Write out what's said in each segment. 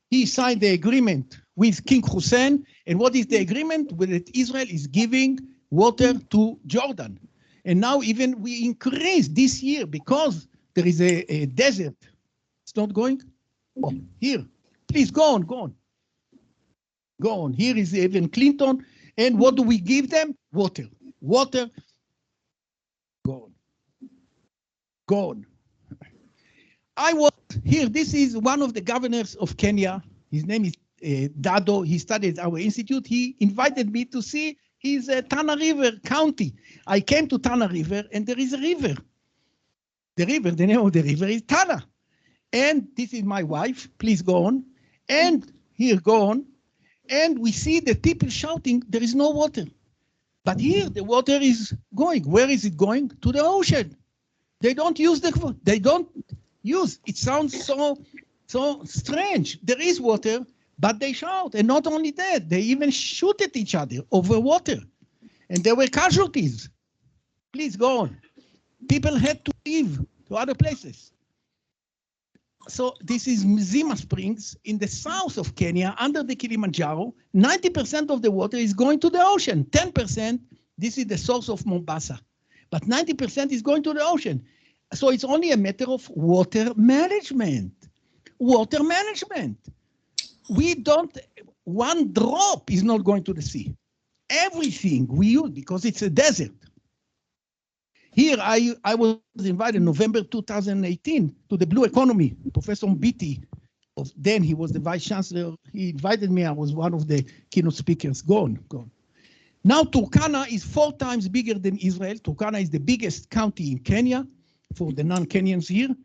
He signed the agreement with King Hussein. And what is the agreement? With that Israel is giving water to Jordan. And now even we increase this year because there is a desert. It's not going? Oh, here. Please go on, go on. Go on. Here is even Clinton. And what do we give them? Water. Water. Go on. Go on. I was here. This is one of the governors of Kenya. His name is Dado. He studied at our institute. He invited me to see his Tana River County. I came to Tana River, and there is a river. The river, the name of the river is Tana. And this is my wife. Please go on. And here, go on. And we see the people shouting, there is no water. But here, the water is going. Where is it going? To the ocean. They don't use they don't use. It sounds so strange. There is water, but they shout. And not only that, they even shoot at each other over water. And there were casualties. Please go on. People had to leave to other places. So this is Mzima Springs in the south of Kenya, under the Kilimanjaro. 90% of the water is going to the ocean. 10%, this is the source of Mombasa. But 90% is going to the ocean. So it's only a matter of water management. Water management. We don't, one drop is not going to the sea. Everything we use, because it's a desert. Here, I was invited in November 2018 to the Blue Economy. Professor Mbiti, then he was the vice chancellor. He invited me. I was one of the keynote speakers. Go on, go on. Now, Turkana is 4 times bigger than Israel. Turkana is the biggest county in Kenya for the non-Kenyans here.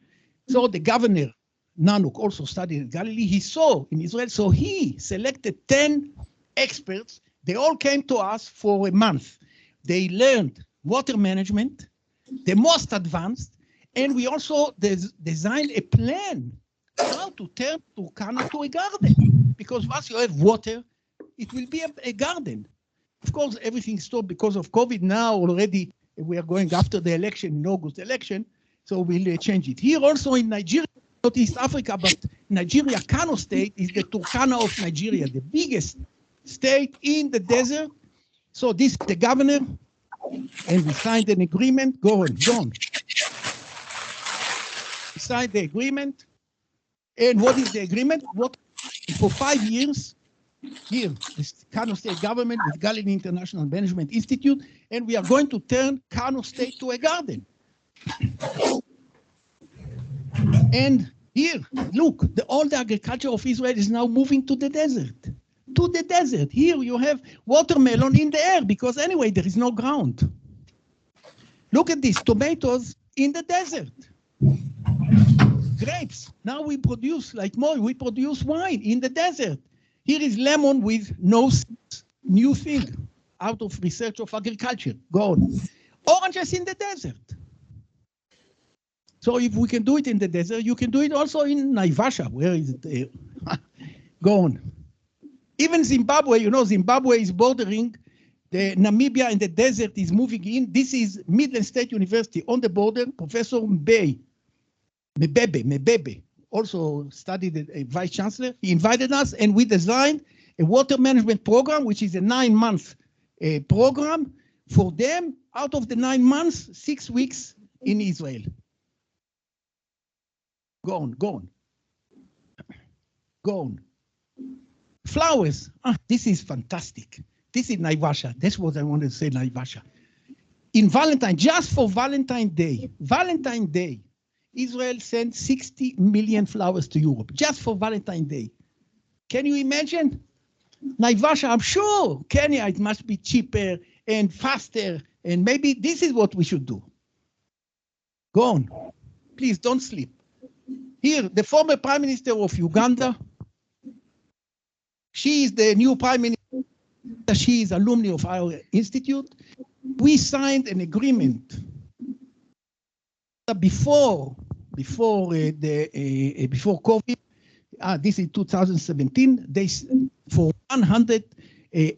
So the governor, Nanuk, also studied in Galilee. He saw in Israel, so he selected 10 experts. They all came to us for a month. They learned water management, the most advanced, and we also designed a plan how to turn Turkana to a garden. Because once you have water, it will be a garden. Of course, everything stopped because of COVID. Now already we are going after the election, in August election, so we'll change it. Here also in Nigeria, not East Africa, but Nigeria, Kano State is the Turkana of Nigeria, the biggest state in the desert. So this is the governor, and we signed an agreement. Go on, go on. We signed the agreement. And what is the agreement? What for 5 years, here, the Kano State government with Galilee International Management Institute, and we are going to turn Kano State to a garden. And here, look, all the agriculture of Israel is now moving to the desert. To the desert. Here you have watermelon in the air because anyway, there is no ground. Look at this, tomatoes in the desert. Grapes. Now we produce, like more, we produce wine in the desert. Here is lemon with no seeds. New thing out of research of agriculture. Go on. Oranges in the desert. So if we can do it in the desert, you can do it also in Naivasha. Where is it? Go on. Even Zimbabwe, you know, Zimbabwe is bordering the Namibia, and the desert is moving in. This is Midland State University on the border. Professor Mebebe, also studied a vice chancellor. He invited us, and we designed a water management program, which is a 9-month program for them. Out of the 9 months, 6 weeks in Israel. Go on, go on. Go on. Flowers. This is fantastic. This is Naivasha. That's what I wanted to say, Naivasha. In Valentine, just for Valentine's Day, Israel sent 60 million flowers to Europe, just for Valentine's Day. Can you imagine? Naivasha, I'm sure, Kenya, it must be cheaper and faster, and maybe this is what we should do. Go on. Please don't sleep. Here, the former Prime Minister of Uganda, she is the new Prime Minister. She is alumni of our institute. We signed an agreement before COVID. This is 2017. They for 100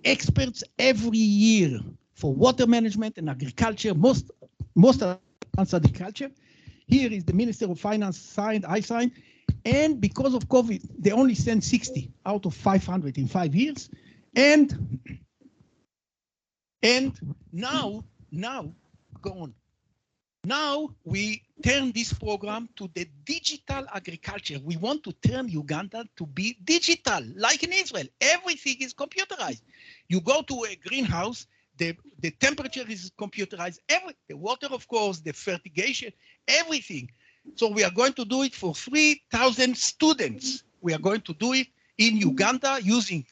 experts every year for water management and agriculture. Most advanced agriculture. Here is the Minister of Finance signed. I signed. And because of COVID, they only sent 60 out of 500 in 5 years. And now, go on. Now we turn this program to the digital agriculture. We want to turn Uganda to be digital, like in Israel. Everything is computerized. You go to a greenhouse, the temperature is computerized, the water, of course, the fertigation, everything. So we are going to do it for 3,000 students. We are going to do it in Uganda using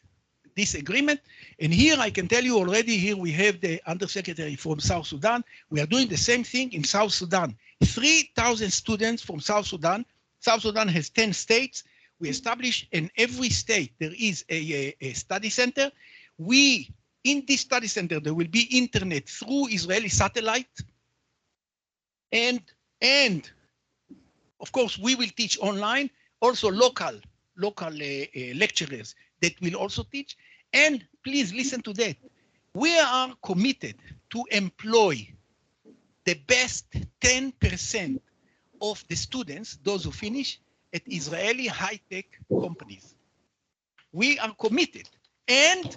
this agreement. And here I can tell you already, here we have the undersecretary from South Sudan. We are doing the same thing in South Sudan. 3,000 students from South Sudan. South Sudan has 10 states. We establish in every state there is a study center. In this study center, there will be internet through Israeli satellite. And of course, we will teach online, also local lecturers that will also teach. And please listen to that. We are committed to employ the best 10% of the students, those who finish, at Israeli high-tech companies. We are committed. And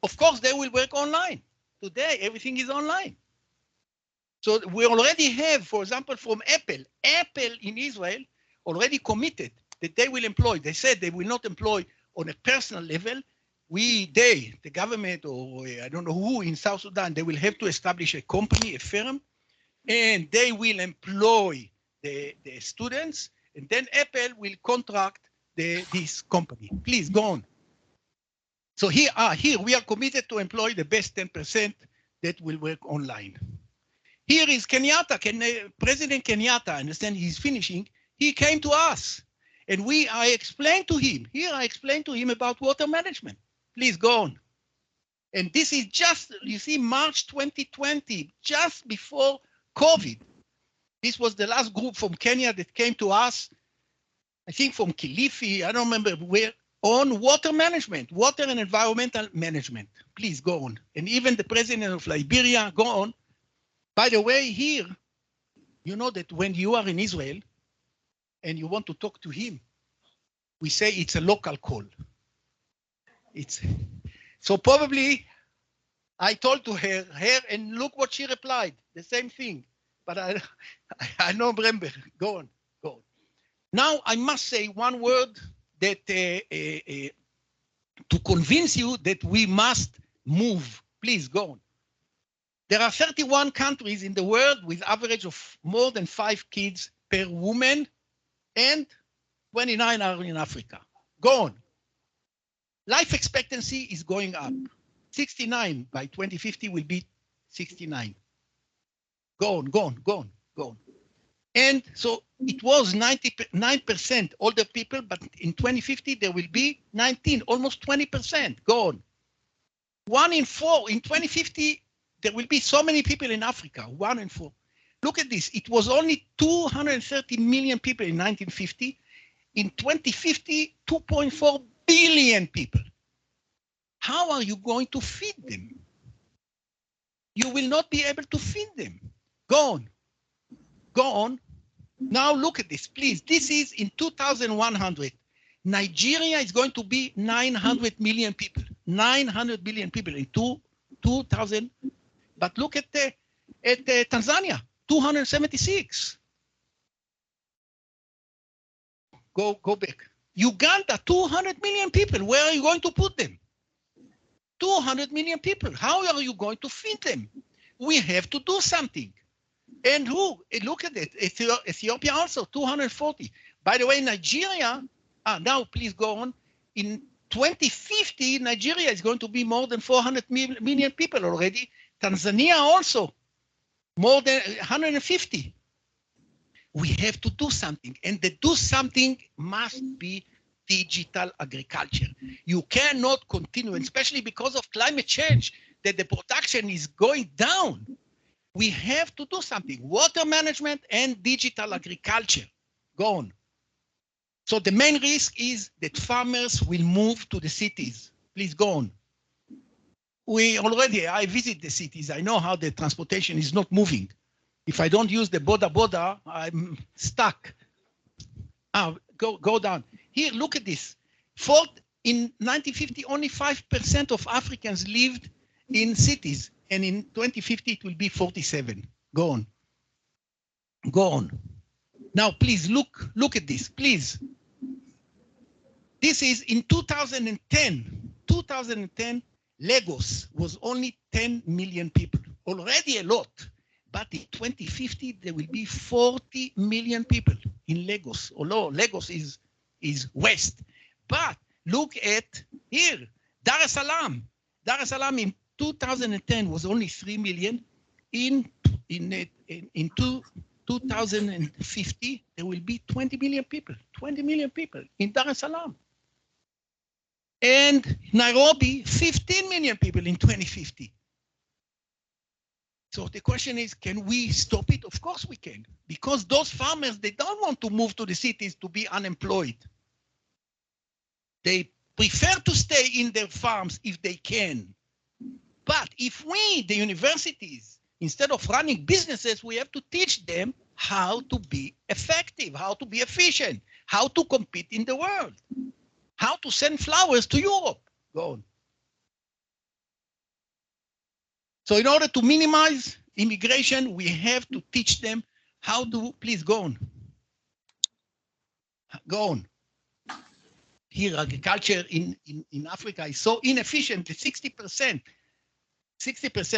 of course, they will work online. Today, everything is online. So we already have, for example, from Apple in Israel already committed that they will employ. They said they will not employ on a personal level. The government, or I don't know who in South Sudan, they will have to establish a company, a firm, and they will employ the students, and then Apple will contract this company. Please go on. So here we are committed to employ the best 10% that will work online. Here is Kenyatta, President Kenyatta, I understand he's finishing. He came to us and I explained to him about water management. Please go on. And this is just, you see, March 2020, just before COVID. This was the last group from Kenya that came to us, I think from Kilifi, I don't remember where, on water management, water and environmental management. Please go on. And even the president of Liberia, go on. By the way, here, you know that when you are in Israel and you want to talk to him, we say it's a local call. So probably I told to her, and look what she replied, the same thing. But I don't remember. Go on. Now I must say one word that to convince you that we must move. Please go on. There are 31 countries in the world with average of more than 5 kids per woman, and 29 are in Africa. Go on. Life expectancy is going up. 69 by 2050 will be 69. Go on. And so it was 99% older people, but in 2050 there will be 19, almost 20%. Go on. 1 in 4 in 2050. There will be so many people in Africa, 1 in 4. Look at this. It was only 230 million people in 1950. In 2050, 2.4 billion people. How are you going to feed them? You will not be able to feed them. Go on. Now look at this, please. This is in 2100. Nigeria is going to be 900 million people. 900 million people in 2000. But look at Tanzania, 276. Go back. Uganda, 200 million people. Where are you going to put them? 200 million people. How are you going to feed them? We have to do something. And look at it. Ethiopia also, 240. By the way, Nigeria, now please go on. In 2050, Nigeria is going to be more than 400 million people already. Tanzania also, more than 150. We have to do something, and the do something must be digital agriculture. You cannot continue, especially because of climate change, that the production is going down. We have to do something. Water management and digital agriculture. Go on. So the main risk is that farmers will move to the cities. Please go on. I visit the cities. I know how the transportation is not moving. If I don't use the boda, I'm stuck. go down. Here, look at this. In 1950, only 5% of Africans lived in cities, and in 2050 it will be 47. Go on. Go on. Now, please look at this, please. This is in 2010. 2010, Lagos was only 10 million people, already a lot. But in 2050, there will be 40 million people in Lagos, although Lagos is west. But look at here, Dar es Salaam. Dar es Salaam in 2010 was only 3 million. In 2050, there will be 20 million people. 20 million people in Dar es Salaam. And Nairobi, 15 million people in 2050. So the question is, can we stop it? Of course we can, because those farmers, they don't want to move to the cities to be unemployed. They prefer to stay in their farms if they can. But if we, the universities, instead of running businesses, we have to teach them how to be effective, how to be efficient, how to compete in the world, how to send flowers to Europe. Go on. So in order to minimize immigration, we have to teach them how to, please go on. Go on. Here, agriculture in Africa is so inefficient that 60%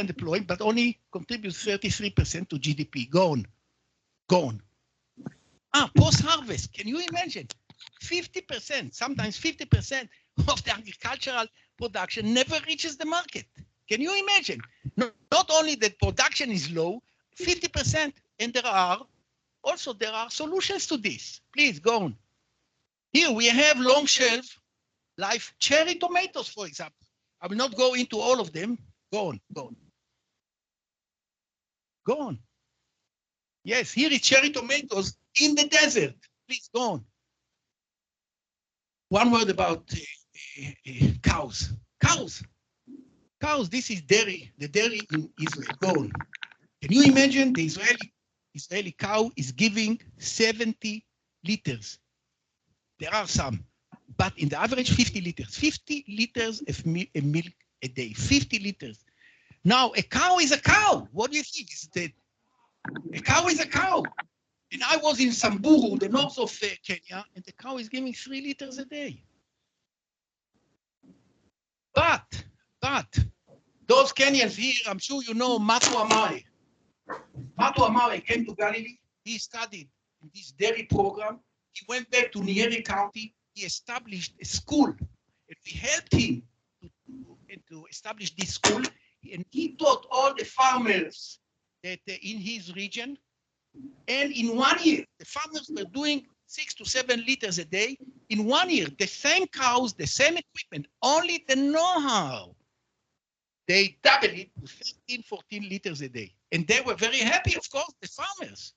deployed, but only contributes 33% to GDP. Go on. Go on. Post-harvest, can you imagine? 50%, sometimes 50% of the agricultural production never reaches the market. Can you imagine? Not only that production is low, 50%, and there are solutions to this. Please go on. Here we have long shelf life cherry tomatoes, for example. I will not go into all of them. Go on, go on. Go on. Yes, here is cherry tomatoes in the desert. Please go on. One word about cows. Cows, this is dairy, the dairy in Israel. Go on. Can you imagine the Israeli cow is giving 70 liters? There are some, but in the average 50 liters. 50 liters of milk a day, 50 liters. Now, a cow is a cow. What do you think? A cow is a cow. And I was in Samburu, the north of Kenya, and the cow is giving 3 liters a day. But those Kenyans here, I'm sure you know Matu Amare. Matu Amare came to Galilee. He studied in this dairy program. He went back to Nyeri County. He established a school. And we helped him to establish this school. And he taught all the farmers that in his region. And in 1 year, the farmers were doing 6 to 7 liters a day. In 1 year, the same cows, the same equipment, only the know-how. They doubled it to 13, 14 liters a day. And they were very happy, of course, the farmers.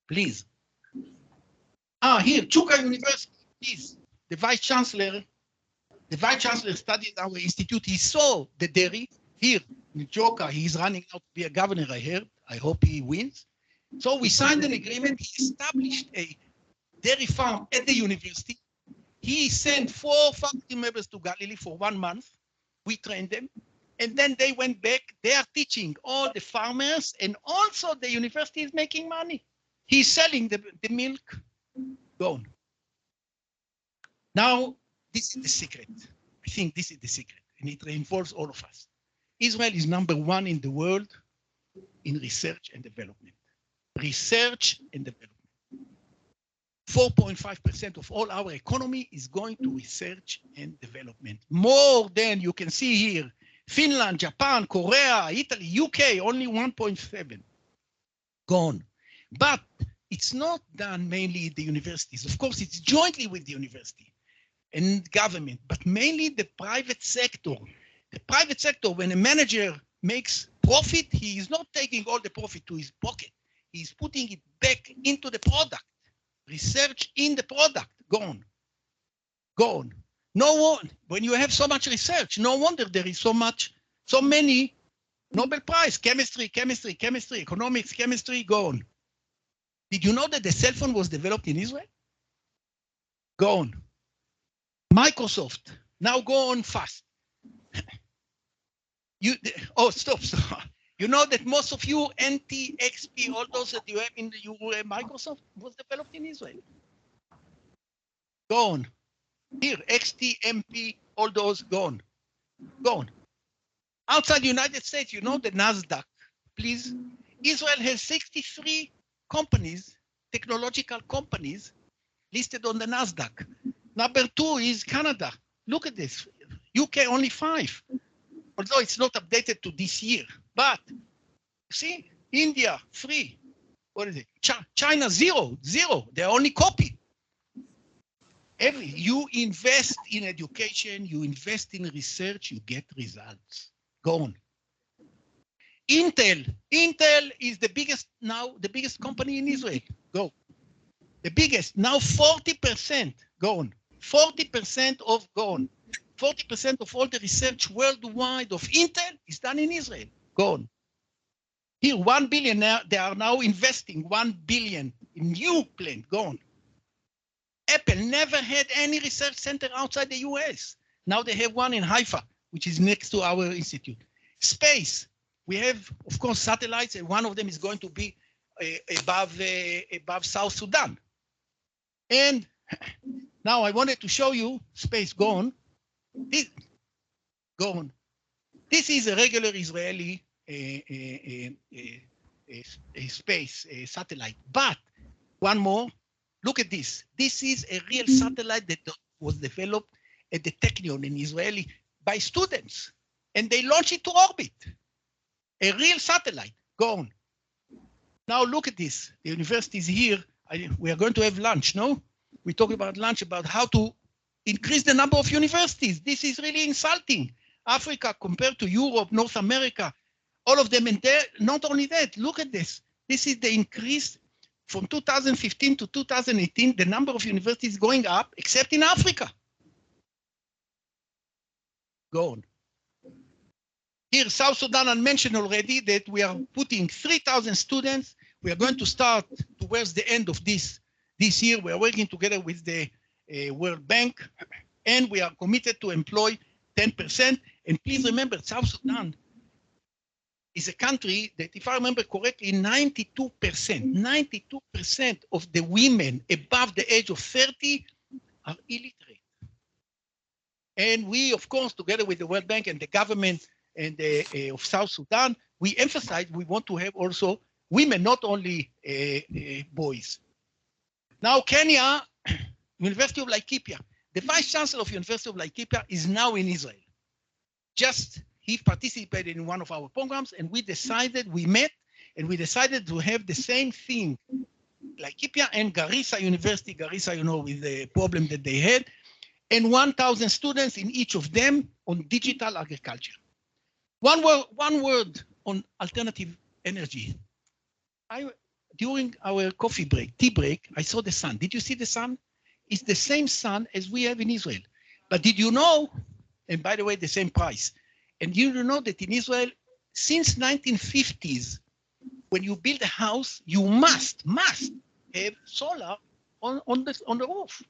Please. Here, Chuka University, please. The vice chancellor studied our institute. He saw the dairy. Here, in Joka, he's running out to be a governor, I heard. I hope he wins. So we signed an agreement. He established a dairy farm at the university. He sent 4 faculty members to Galilee for 1 month. We trained them. And then they went back. They are teaching all the farmers, and also the university is making money. He's selling the milk. Go on. Now, this is the secret. I think this is the secret, and it involves all of us. Israel is #1 in the world in research and development. Research and development. 4.5% of all our economy is going to research and development. More than you can see here, Finland, Japan, Korea, Italy, UK, only 1.7. Gone. But it's not done mainly at the universities. Of course, it's jointly with the university and government, but mainly the private sector. The private sector, when a manager makes profit, he is not taking all the profit to his pocket. He's putting it back into the product. Research in the product. Gone. Gone. No one, when you have so much research, no wonder there is so many Nobel Prize, chemistry, economics, chemistry, gone. Did you know that the cell phone was developed in Israel? Go on. Microsoft. Now go on fast. Stop. You know that most of you NT, XP, all those that you have in Microsoft was developed in Israel. Go on. Here, XT, MP, all those, go on. Go on. Outside the United States, you know the NASDAQ, please. Israel has 63 companies, technological companies, listed on the NASDAQ. Number 2 is Canada. Look at this. UK only 5, although it's not updated to this year. But see, India 3. What is it? China 0. They only copy. You invest in education, you invest in research, you get results. Go on. Intel is the biggest company in Israel. Go. The biggest, now 40%, go on. 40% of, go on. 40% of all the research worldwide of Intel is done in Israel. Go on. Here, 1 billion, they are now investing 1 billion in new plant. Go on. Apple never had any research center outside the US. Now they have one in Haifa, which is next to our institute. Space, we have, of course, satellites, and one of them is going to be above South Sudan. And now I wanted to show you space. Go on. Go on. This is a regular Israeli space satellite. But one more. Look at this. This is a real satellite that was developed at the Technion in Israeli by students, and they launched it to orbit. A real satellite. Go on. Now look at this. The university is here. We are going to have lunch, no? We talk about lunch, about how to increase the number of universities. This is really insulting. Africa compared to Europe, North America, all of them. And there, not only that, look at this. This is the increase from 2015 to 2018, the number of universities going up, except in Africa. Go on. Here, South Sudan, I mentioned already that we are putting 3,000 students. We are going to start towards the end of this year. We are working together with the World Bank, and we are committed to employ 10%. And please remember, South Sudan is a country that, if I remember correctly, 92% of the women above the age of 30 are illiterate. And we, of course, together with the World Bank and the government and of South Sudan, we emphasize we want to have also women, not only boys. Now, Kenya, University of Laikipia, the Vice Chancellor of University of Laikipia is now in Israel. He participated in one of our programs, and we met, and we decided to have the same thing, Laikipia and Garissa University, Garissa, you know, with the problem that they had, and 1,000 students in each of them on digital agriculture. One word on alternative energy. During our tea break, I saw the sun. Did you see the sun? It's the same sun as we have in Israel. But did you know, and by the way, the same price, and you know that in Israel, since 1950s, when you build a house, you must have solar on the roof.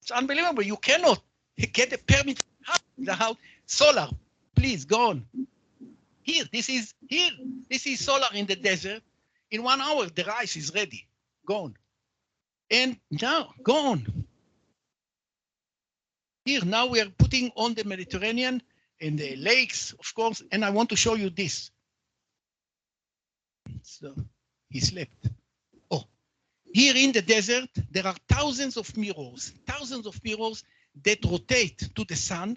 It's unbelievable. You cannot get a permit for the house. Solar, please go on. This is solar in the desert. In 1 hour, the rice is ready. Go on. And now, go on. Here, now we are putting on the Mediterranean and the lakes, of course, and I want to show you this. So, he slept. Oh, here in the desert, there are thousands of mirrors that rotate to the sun.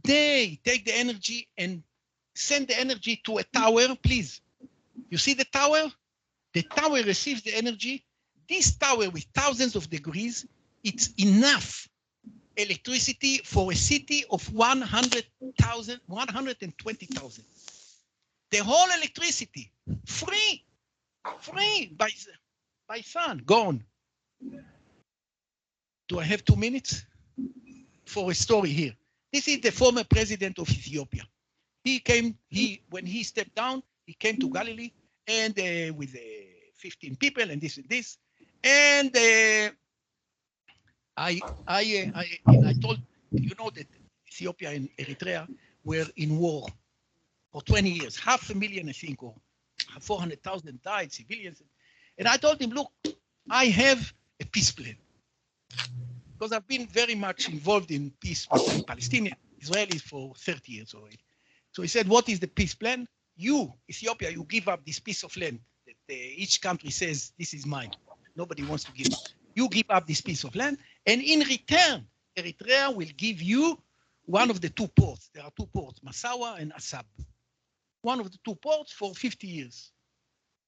They take the energy and send the energy to a tower, please. You see the tower? The tower receives the energy. This tower with thousands of degrees, it's enough electricity for a city of 120,000. The whole electricity, free by sun, gone. Do I have 2 minutes for a story here? This is the former president of Ethiopia. When he stepped down, he came to Galilee and with 15 people and this and this. And I told you know that Ethiopia and Eritrea were in war for 20 years, 500,000, I think, or 400,000 died, civilians. And I told him, look, I have a peace plan. Because I've been very much involved in peace between Palestinians and Israelis for 30 years already. So he said, what is the peace plan? You, Ethiopia, you give up this piece of land that each country says, this is mine. Nobody wants to give up. You give up this piece of land, and in return, Eritrea will give you one of the two ports. There are two ports, Massawa and Assab. One of the two ports for 50 years.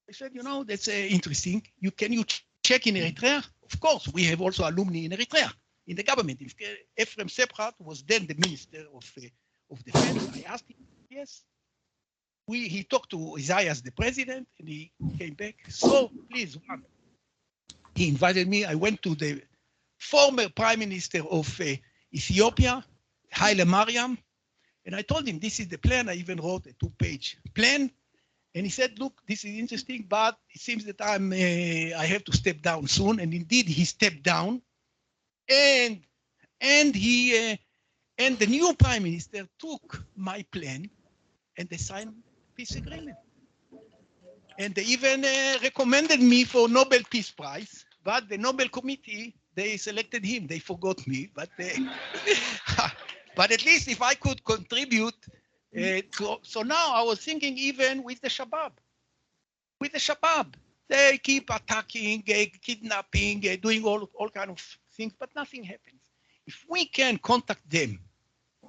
I said, you know, that's interesting. Can you check in Eritrea? Of course, we have also alumni in Eritrea, in the government. Ephraim Sephat was then the Minister of Defense. I asked him, yes. He talked to Isaias, the president, and he came back. So, please, one. He invited me. I went to the former Prime Minister of Ethiopia, Haile Mariam, and I told him, this is the plan. I even wrote a 2-page plan. And he said, look, this is interesting, but it seems that I have to step down soon. And indeed, he stepped down. And the new Prime Minister took my plan and they signed peace agreement. And they even recommended me for Nobel Peace Prize, but the Nobel Committee, they selected him. They forgot me, but but at least if I could contribute so now I was thinking even with the Shabab. With the Shabab, they keep attacking, kidnapping, doing all kind of things, but nothing happens. If we can contact them,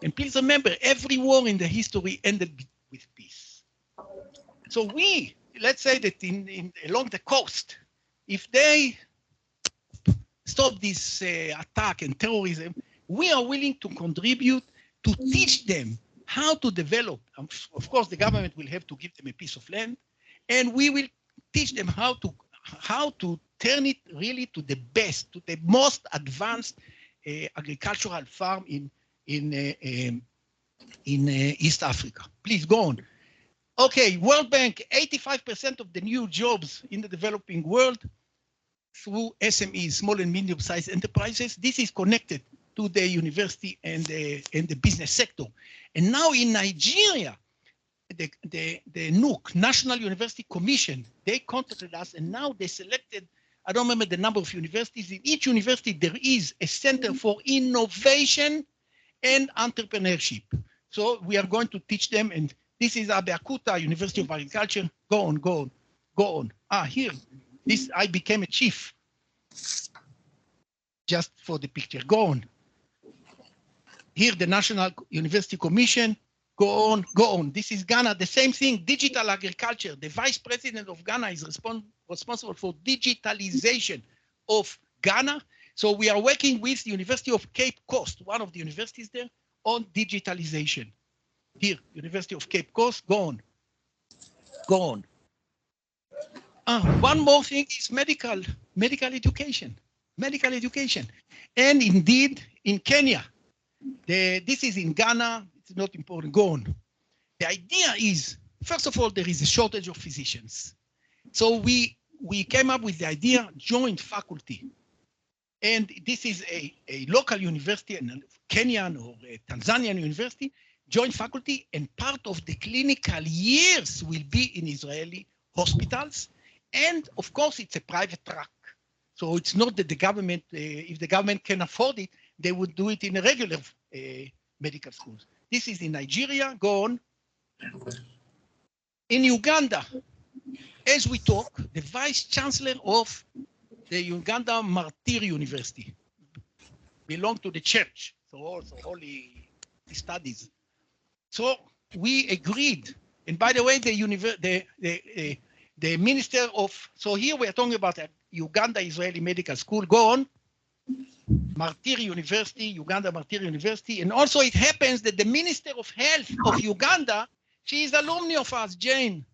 and please remember, every war in the history ended with peace. So let's say that along the coast, if they stop this attack and terrorism, we are willing to contribute to teach them how to develop. Of course, the government will have to give them a piece of land, and we will teach them how to turn it really to the best, to the most advanced agricultural farm in East Africa. Please go on. Okay, World Bank, 85% of the new jobs in the developing world through SMEs, small and medium-sized enterprises. This is connected to the university and the business sector. And now in Nigeria, the NUC, National University Commission, they contacted us, and now they selected, I don't remember the number of universities. In each university, there is a center for innovation and entrepreneurship. So we are going to teach them, and this is Abeokuta, University of Agriculture. Go on, go on, go on. Here, I became a chief. Just for the picture, go on. Here, the National University Commission, go on, go on. This is Ghana, the same thing, digital agriculture. The vice president of Ghana is responsible for digitalization of Ghana. So we are working with the University of Cape Coast, one of the universities there, on digitalization. Here, University of Cape Coast, go on, go on. One more thing is medical education, medical education. And indeed, in Kenya, this is in Ghana, it's not important, go on. The idea is, first of all, there is a shortage of physicians. So we came up with the idea, joint faculty. And this is a local university, a Kenyan or a Tanzanian university, joint faculty, and part of the clinical years will be in Israeli hospitals. And of course, it's a private track. So it's not that the government, if the government can afford it, they would do it in a regular medical schools. This is in Nigeria, go on. In Uganda, as we talk, the vice chancellor of the Uganda Martyr University belong to the church, so also holy studies. So we agreed, and by the way, the minister of, so here we are talking about Uganda Israeli Medical School, go on, Martyr University, Uganda Martyr University, and also it happens that the Minister of Health of Uganda, she is alumni of us, Jane.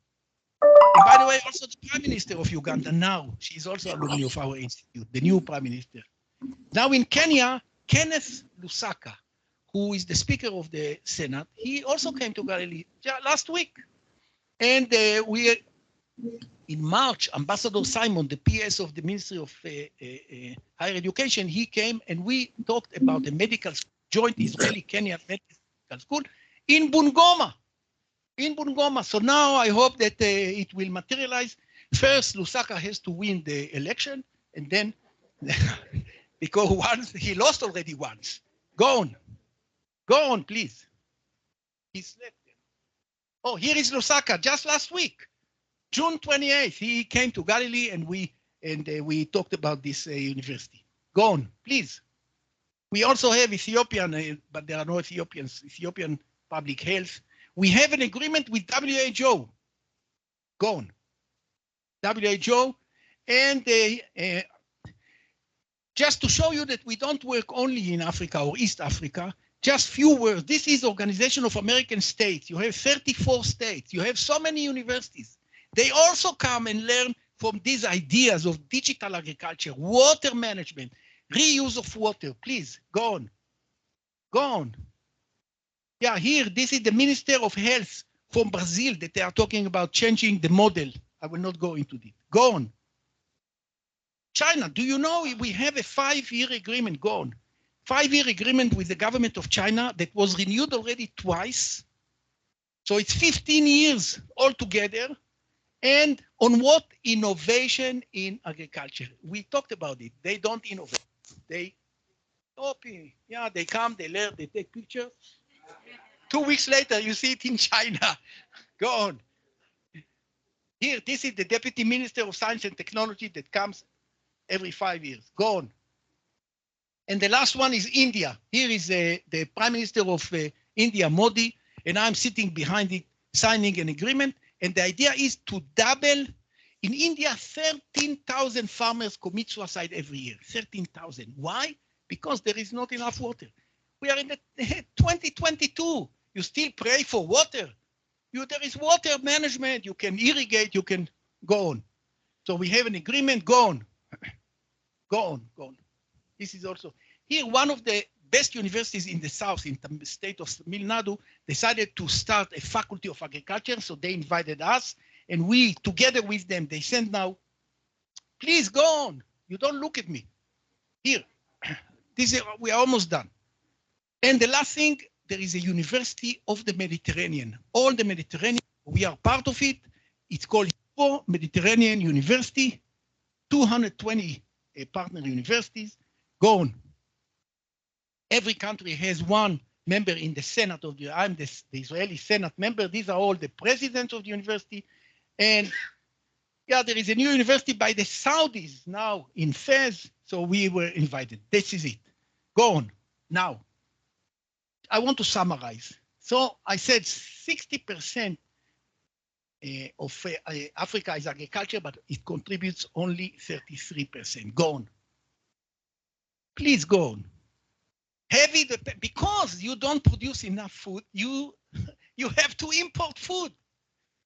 And by the way, also the Prime Minister of Uganda now, she is also alumni of our institute, the new Prime Minister. Now in Kenya, Kenneth Lusaka, who is the Speaker of the Senate, he also came to Galilee last week. And in March, Ambassador Simon, the PS of the Ministry of Higher Education, he came and we talked about the medical joint Israeli-Kenyan medical school in Bungoma. In Bungoma. So now I hope that it will materialize. First, Lusaka has to win the election, and then, because once he lost already once. Go on, please. He slept. Oh, here is Lusaka, just last week, June 28th. He came to Galilee, and we talked about this university. Go on, please. We also have Ethiopian, but there are no Ethiopians. Ethiopian Public Health. We have an agreement with WHO. Go on. WHO, and just to show you that we don't work only in Africa or East Africa, just few words. This is Organization of American States. You have 34 states. You have so many universities. They also come and learn from these ideas of digital agriculture, water management, reuse of water. Please, go on. Go on. Yeah, here, this is the Minister of Health from Brazil that they are talking about changing the model. I will not go into it. Go on. China, do you know we have a 5-year agreement? Go on. 5-year agreement with the government of China that was renewed already twice. So it's 15 years altogether. And on what? Innovation in agriculture. We talked about it. They don't innovate. They copy. Yeah, they come, they learn, they take pictures. 2 weeks later, you see it in China. Go on. Here, this is the Deputy Minister of Science and Technology that comes every 5 years. Go on. And the last one is India. Here is the Prime Minister of India, Modi, and I'm sitting behind it, signing an agreement. And the idea is to double. In India, 13,000 farmers commit suicide every year. 13,000. Why? Because there is not enough water. We are in the 2022. You still pray for water. There is water management. You can irrigate. You can go on. So we have an agreement. Go on. Go on. Go on. This is also here. One of the best universities in the south, in the state of Tamil Nadu, decided to start a faculty of agriculture. So they invited us, and we, together with them, they sent now. Please go on. You don't look at me. Here, we are almost done. And the last thing, there is a University of the Mediterranean. All the Mediterranean, we are part of it. It's called Mediterranean University, 220 partner universities. Go on. Every country has one member in the Senate of the, I'm the Israeli Senate member. These are all the presidents of the university. And yeah, there is a new university by the Saudis now in Fez. So we were invited. This is it. Go on. Now, I want to summarize. So I said 60% of Africa is agriculture, but it contributes only 33%. Go on. Please go on. Heavy, because you don't produce enough food, you have to import food.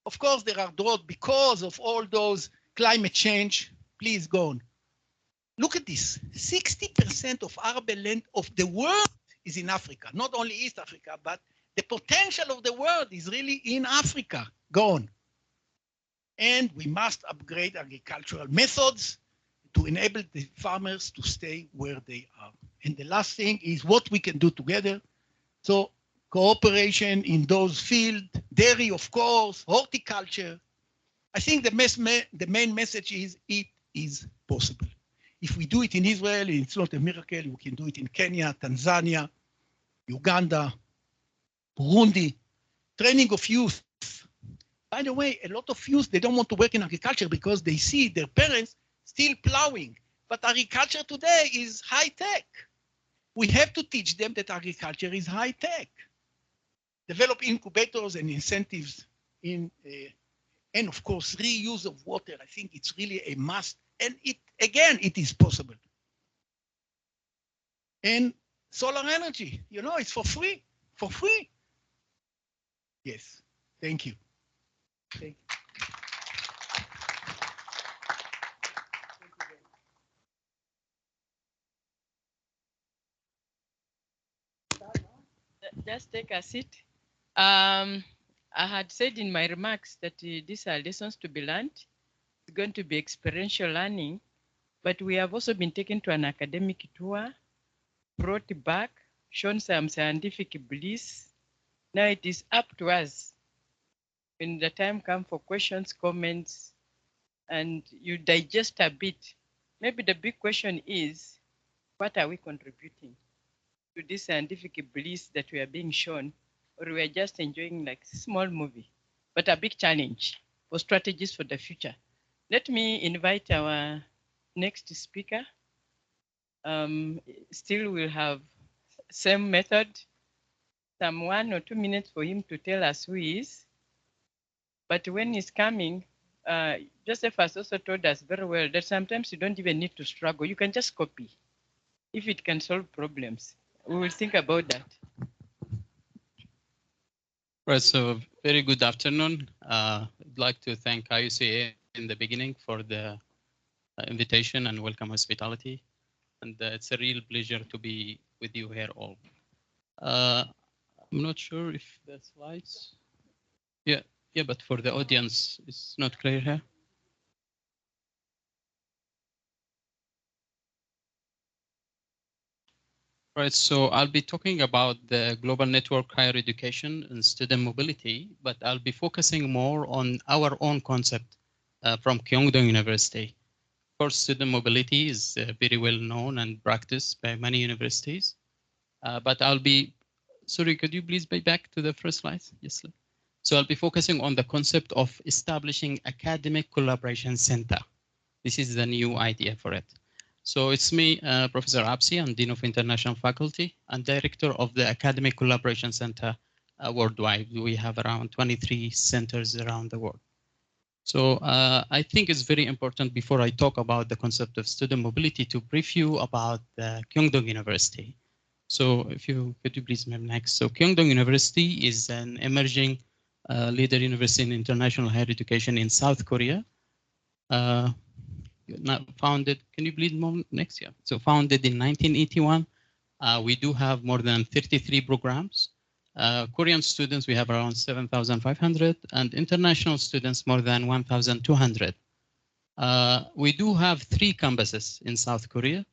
Of course, there are drought because of all those climate change. Please go on. Look at this. 60% of arable land of the world is in Africa, not only East Africa, but the potential of the world is really in Africa. Go on. And we must upgrade agricultural methods to enable the farmers to stay where they are. And the last thing is what we can do together. So cooperation in those fields, dairy, of course, horticulture. I think the main message is it is possible. If we do it in Israel, it's not a miracle. We can do it in Kenya, Tanzania, Uganda, Burundi. Training of youth. By the way, a lot of youth, they don't want to work in agriculture because they see their parents still plowing. But agriculture today is high tech. We have to teach them that agriculture is high tech. Develop incubators and incentives in, and of course, reuse of water. I think it's really a must. And it is possible. And solar energy, it's for free, Yes, thank you. Thank you. Just take a seat. I had said in my remarks that these are lessons to be learned. going to be experiential learning, but we have also been taken to an academic tour, brought back, shown some scientific bliss. Now it is up to us, when the time comes for questions, comments, and you digest a bit. Maybe the big question is, what are we contributing to this scientific bliss that we are being shown, or we are just enjoying like a small movie, but a big challenge for strategies for the future. Let me invite our next speaker. Still we'll have same method, some 1 or 2 minutes for him to tell us who he is. But when he's coming, Joseph has also told us very well that sometimes you don't even need to struggle. You can just copy if it can solve problems. We will think about that. Right, so very good afternoon. I'd like to thank IUCA in the beginning for the invitation and welcome hospitality. And it's a real pleasure to be with you here all. I'm not sure if the slides. Yeah, but for the audience, it's not clear here. Right, so I'll be talking about the global network higher education and student mobility, but I'll be focusing more on our own concept from Kyongdong University. Of course, student mobility is very well known and practiced by many universities, but I'll be, sorry, could you please be back to the first slide? Yes, sir. So I'll be focusing on the concept of establishing academic collaboration center. This is the new idea for it. So it's me, Professor Absi, I'm Dean of International Faculty and Director of the Academic Collaboration Center worldwide. We have around 23 centers around the world. So I think it's very important before I talk about the concept of student mobility to brief you about Kyongdong University. So if you could you please move next. So Kyongdong University is an emerging leader university in international higher education in South Korea. Founded, can you please move next? Yeah. So founded in 1981. We do have more than 33 programs. Korean students, we have around 7,500 and international students more than 1,200. We do have 3 campuses in South Korea.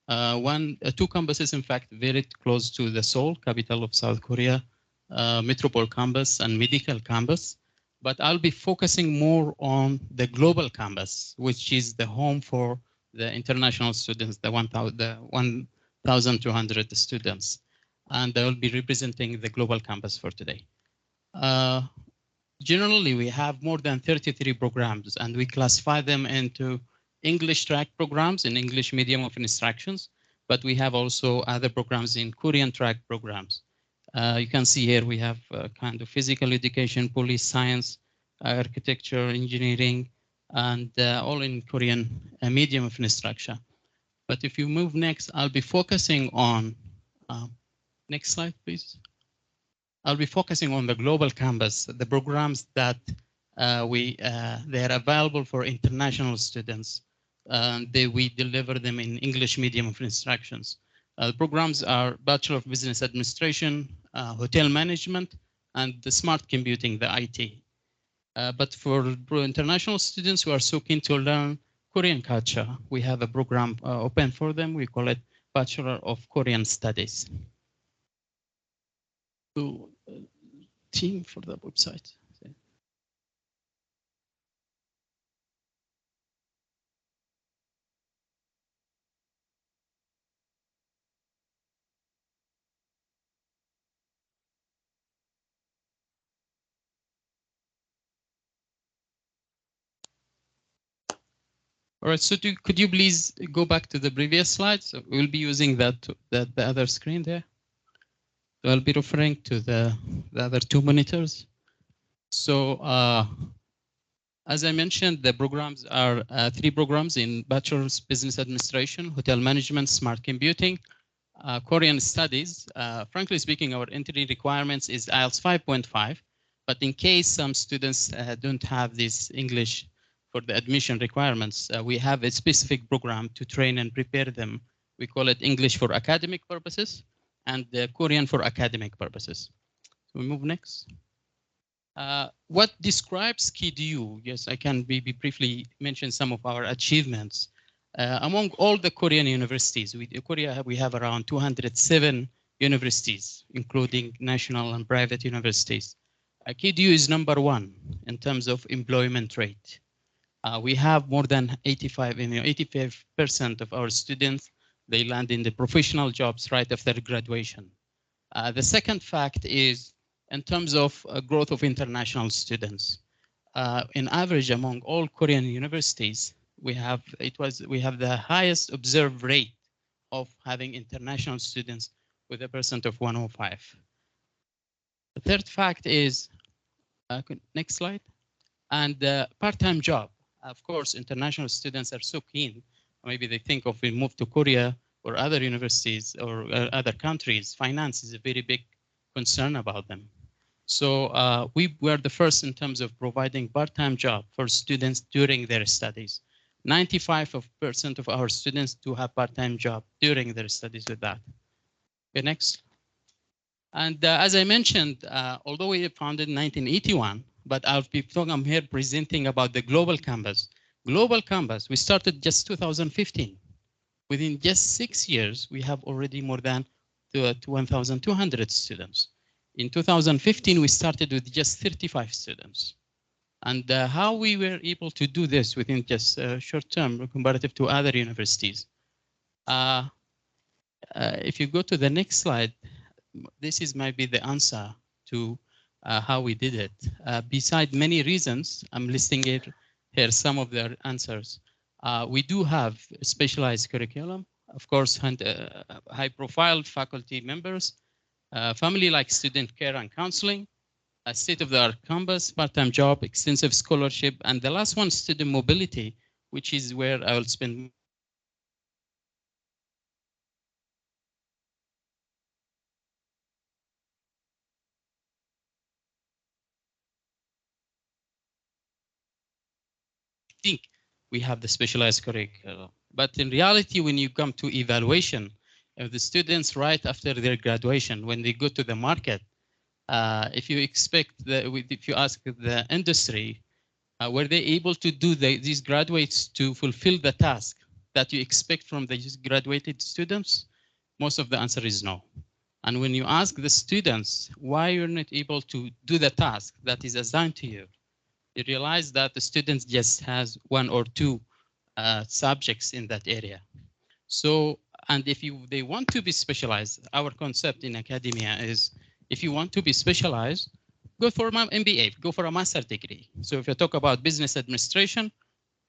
2 campuses, in fact, very close to the Seoul, capital of South Korea, Metropole campus and Medical campus. But I'll be focusing more on the global campus, which is the home for the international students, the 1,200 students. And I will be representing the global campus for today. Generally, we have more than 33 programs, and we classify them into English track programs in English medium of instructions, but we have also other programs in Korean track programs. You can see here we have kind of physical education, police science, architecture, engineering, and all in Korean medium of instruction. But if you move next, I'll be focusing on, next slide, please. I'll be focusing on the global campus, the programs that they are available for international students. We deliver them in English medium of instructions. The programs are Bachelor of Business Administration, Hotel Management, and the Smart Computing, the IT. But for international students who are so keen to learn Korean culture, we have a program open for them. We call it Bachelor of Korean Studies. So, team for the website. All right, so could you please go back to the previous slide? So we'll be using the other screen there. So I'll be referring to the other 2 monitors. So as I mentioned, the programs are 3 programs in Bachelor's Business Administration, Hotel Management, Smart Computing, Korean Studies. Frankly speaking, our entry requirements is IELTS 5.5, but in case some students don't have this English for the admission requirements, we have a specific program to train and prepare them. We call it English for academic purposes and Korean for academic purposes. So we move next. What describes KDU? Yes, I can briefly mention some of our achievements. Among all the Korean universities, we have around 207 universities, including national and private universities. KDU is #1 in terms of employment rate. We have more than 85% of our students, they land in the professional jobs right after graduation. The second fact is in terms of growth of international students. In average, among all Korean universities, we have the highest observed rate of having international students with a percent of 105. The third fact is, next slide, and part-time job. Of course, international students are so keen. Maybe they think of we move to Korea or other universities or other countries. Finance is a very big concern about them. So we were the first in terms of providing part-time job for students during their studies. 95% of our students do have part-time job during their studies with that. Okay, next. And as I mentioned, although we founded in 1981, but I'm here presenting about the Global Campus. Global Campus, we started just 2015. Within just 6 years, we have already more than 1,200 students. In 2015, we started with just 35 students. And how we were able to do this within just short term comparative to other universities. If you go to the next slide, this is maybe the answer to how we did it. Beside many reasons, I'm listing here some of their answers. We do have specialized curriculum, of course, high-profile faculty members, family-like student care and counseling, a state-of-the-art campus, part-time job, extensive scholarship, and the last one, student mobility, which is where I will spend think we have the specialized curriculum. But in reality, when you come to evaluation of the students right after their graduation, when they go to the market, if you ask the industry, were they able to do these graduates to fulfill the task that you expect from these graduated students? Most of the answer is no. And when you ask the students why you're not able to do the task that is assigned to you, you realize that the students just has one or two subjects in that area. So, and if they want to be specialized, our concept in academia is if you want to be specialized, go for an MBA, go for a master's degree. So if you talk about business administration,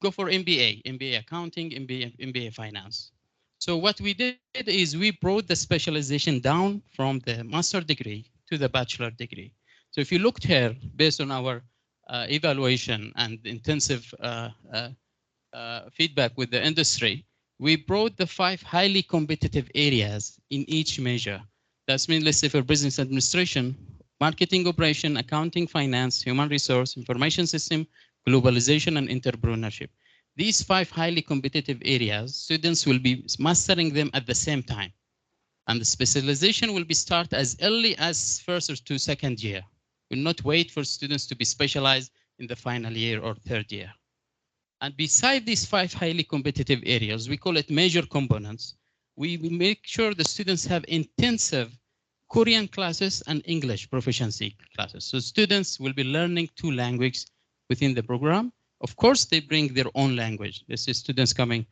go for MBA, MBA accounting, MBA finance. So what we did is we brought the specialization down from the master's degree to the bachelor degree. So if you looked here, based on our evaluation and intensive feedback with the industry, we brought the 5 highly competitive areas in each measure. That's mean, let's say for business administration, marketing operation, accounting, finance, human resource, information system, globalization, and entrepreneurship. These 5 highly competitive areas, students will be mastering them at the same time. And the specialization will be start as early as first or to second year. Will not wait for students to be specialized in the final year or third year. And beside these 5 highly competitive areas, we call it major components. We make sure the students have intensive Korean classes and English proficiency classes. So students will be learning 2 languages within the program. Of course, they bring their own language. This is students coming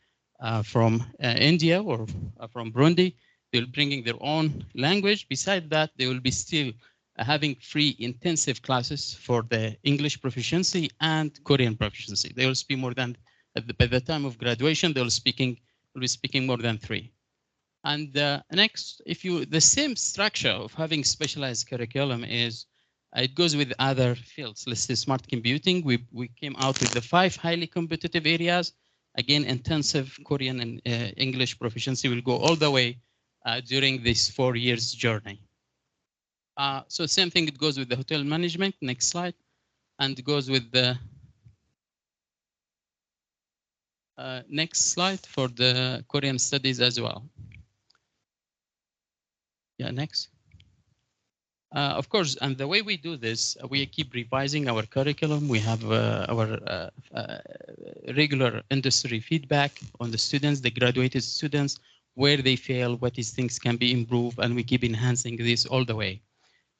from India or from Burundi. They're bringing their own language. Besides that, they will be still having free intensive classes for the English proficiency and Korean proficiency. They will speak more than, by the time of graduation, they will be speaking more than 3. And next, the same structure of having specialized curriculum is, it goes with other fields. Let's say smart computing. We came out with the 5 highly competitive areas. Again, intensive Korean and English proficiency will go all the way during this 4 years journey. So same thing, it goes with the hotel management. Next slide. And it goes with the next slide for the Korean studies as well. Yeah, next. Of course, and the way we do this, we keep revising our curriculum. We have our regular industry feedback on the students, the graduated students, where they fail, what these things can be improved, and we keep enhancing this all the way.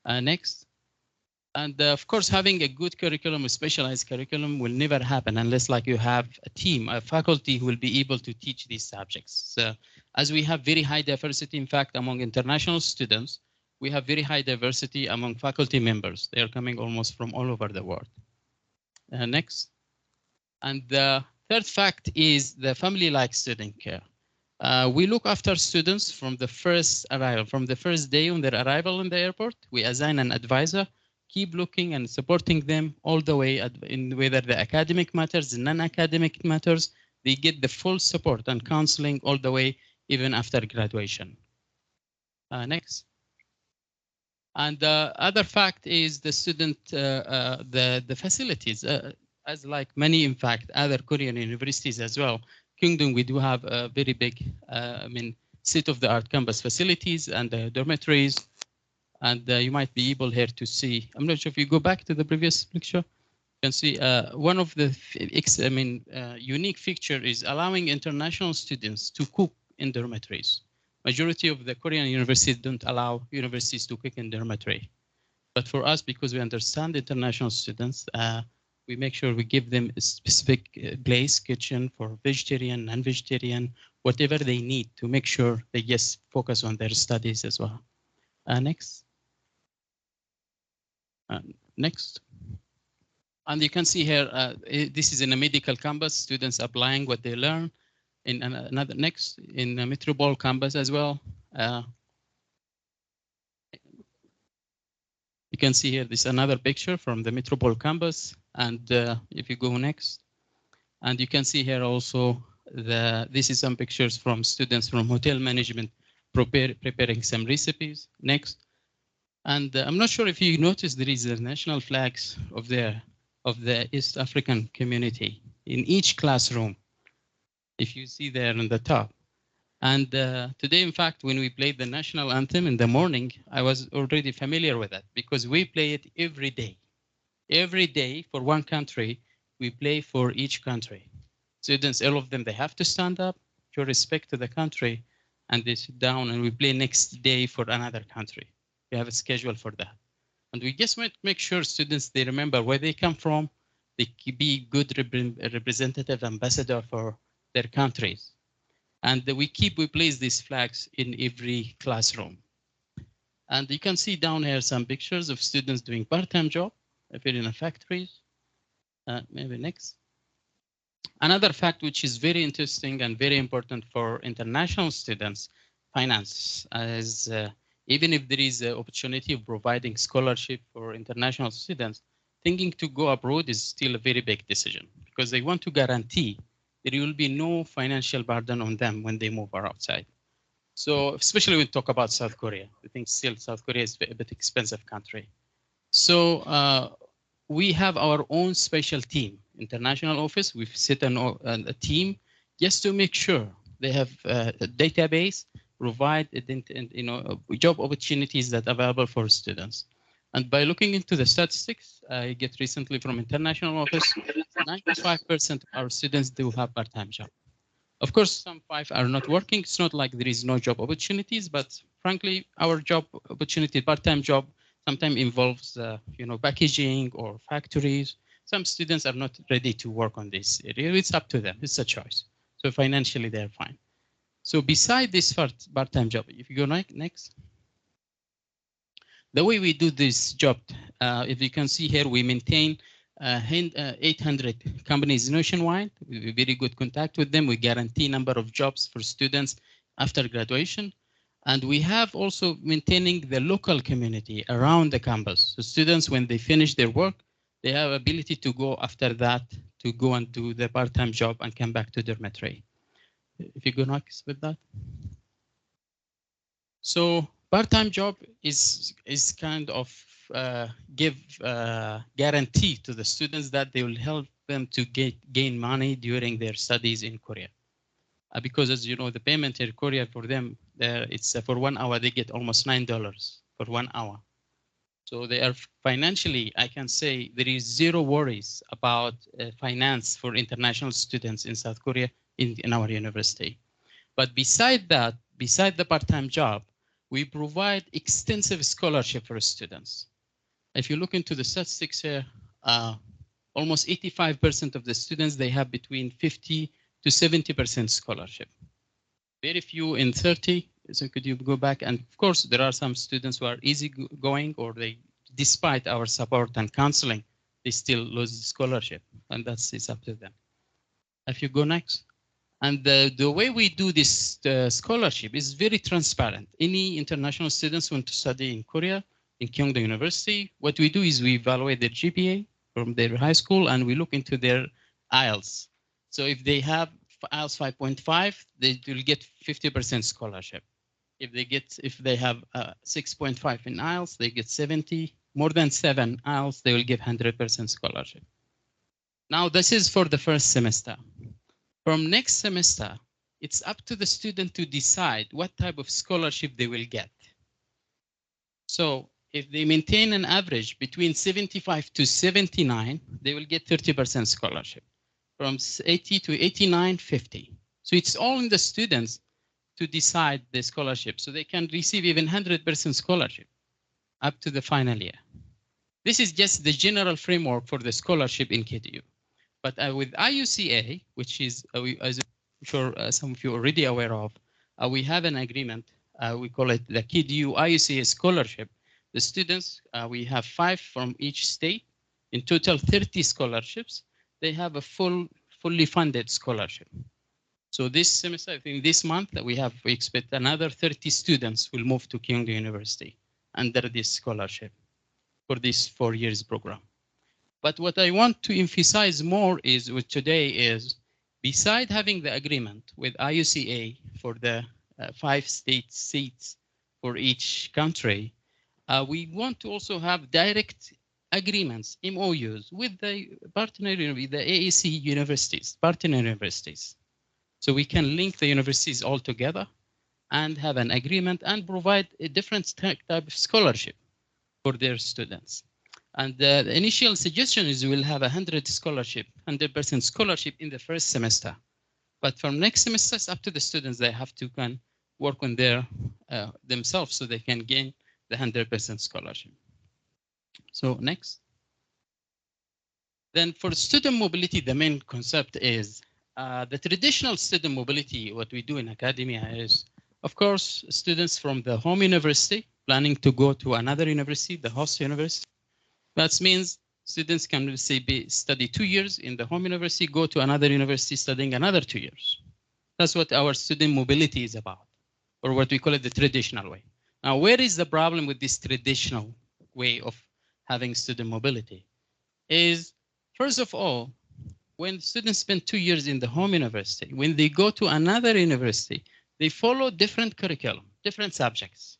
Next. And of course, having a good curriculum, a specialized curriculum will never happen unless like you have a team, a faculty who will be able to teach these subjects. So as we have very high diversity, in fact, among international students, we have very high diversity among faculty members. They are coming almost from all over the world. Next. And the third fact is the family-like student care. We look after students from the first arrival, from the first day on their arrival in the airport. We assign an advisor, keep looking and supporting them all the way in whether the academic matters, non-academic matters. They get the full support and counseling all the way, even after graduation. Next. And the other fact is the student, the facilities, as like many, in fact, other Korean universities as well. Kingdom, we do have a very big, state-of-the-art campus facilities and dormitories. And you might be able here to see, I'm not sure if you go back to the previous picture, you can see one of the unique feature is allowing international students to cook in dormitories. Majority of the Korean universities don't allow universities to cook in dormitory. But for us, because we understand international students, we make sure we give them a specific place, kitchen for vegetarian, non-vegetarian, whatever they need to make sure they just focus on their studies as well. Next. Next. And you can see here, this is in a medical campus, students applying what they learn. In another next, in the Metropole campus as well. You can see here, this is another picture from the Metropole campus. And if you go next, and you can see here also, this is some pictures from students from hotel management preparing some recipes. Next. And I'm not sure if you noticed, there is the national flags of the East African community in each classroom, if you see there on the top. And today, in fact, when we played the national anthem in the morning, I was already familiar with that because we play it every day. Every day for one country, we play for each country. Students, all of them, they have to stand up, show respect to the country, and they sit down and we play next day for another country. We have a schedule for that. And we just make sure students, they remember where they come from, they can be good representative ambassador for their countries. And we place these flags in every classroom. And you can see down here some pictures of students doing part-time job, if you're in a factory. Maybe next. Another fact which is very interesting and very important for international students, finance, as even if there is an opportunity of providing scholarship for international students, thinking to go abroad is still a very big decision because they want to guarantee there will be no financial burden on them when they move outside. So especially when we talk about South Korea, I think still South Korea is a bit expensive country. So we have our own special team, international office. We've set a team just to make sure they have a database, provide job opportunities that are available for students. And by looking into the statistics, I get recently from international office, 95% of our students do have part-time job. Of course, some 5 are not working. It's not like there is no job opportunities, but frankly, our job opportunity, part-time job, sometimes involves, packaging or factories. Some students are not ready to work on this area. It's up to them. It's a choice. So financially, they're fine. So beside this part-time job, if you go next. The way we do this job, if you can see here, we maintain 800 companies nationwide. We have very good contact with them. We guarantee number of jobs for students after graduation. And we have also maintaining the local community around the campus. So students, when they finish their work, they have ability to go after that, to go and do the part-time job and come back to dormitory. If you go next with that. So part-time job is kind of give guarantee to the students that they will help them to gain money during their studies in Korea. Because as you know, the payment in Korea for them, it's for 1 hour, they get almost $9 for 1 hour. So they are financially, I can say there is zero worries about finance for international students in South Korea in our university. But beside that, beside the part-time job, we provide extensive scholarship for students. If you look into the statistics here, almost 85% of the students, they have between 50 to 70% scholarship. Very few in 30. So could you go back? And of course, there are some students who are easygoing, or they, despite our support and counseling, they still lose the scholarship, and it's up to them. If you go next. And the way we do this scholarship is very transparent. Any international students want to study in Korea, in Kyongdo University, what we do is we evaluate their GPA from their high school, and we look into their IELTS. So if they have IELTS 5.5, they will get 50% scholarship. If they have 6.5 in IELTS, they get 70. More than 7 IELTS, they will give 100% scholarship. Now this is for the first semester. From next semester, it's up to the student to decide what type of scholarship they will get. So if they maintain an average between 75 to 79, they will get 30% scholarship. From 80 to 89, 50. So it's all in the students to decide the scholarship. So they can receive even 100% scholarship up to the final year. This is just the general framework for the scholarship in KTU. But with IUCA, which is, as I'm sure some of you are already aware of, we have an agreement. We call it the KTU IUCA scholarship. The students, we have 5 from each state, in total 30 scholarships. They have a fully funded scholarship. So this semester, I think this month, we expect another 30 students will move to Kyongdo University under this scholarship for this 4 years program. But what I want to emphasize more is with today is, beside having the agreement with IUCA for the 5 state seats for each country, we want to also have direct agreements, MOUs, with the partner, the AAC universities, partner universities. So we can link the universities all together and have an agreement and provide a different type of scholarship for their students. And the initial suggestion is we'll have 100% scholarship in the first semester. But from next semester, it's up to the students. They have to work on their themselves so they can gain the 100% scholarship. So next. Then for student mobility, the main concept is the traditional student mobility. What we do in academia is, of course, students from the home university planning to go to another university, the host university. That means students can study 2 years in the home university, go to another university studying another 2 years. That's what our student mobility is about, or what we call it the traditional way. Now, where is the problem with this traditional way of having student mobility? Is, first of all, when students spend 2 years in the home university, when they go to another university, they follow different curriculum, different subjects.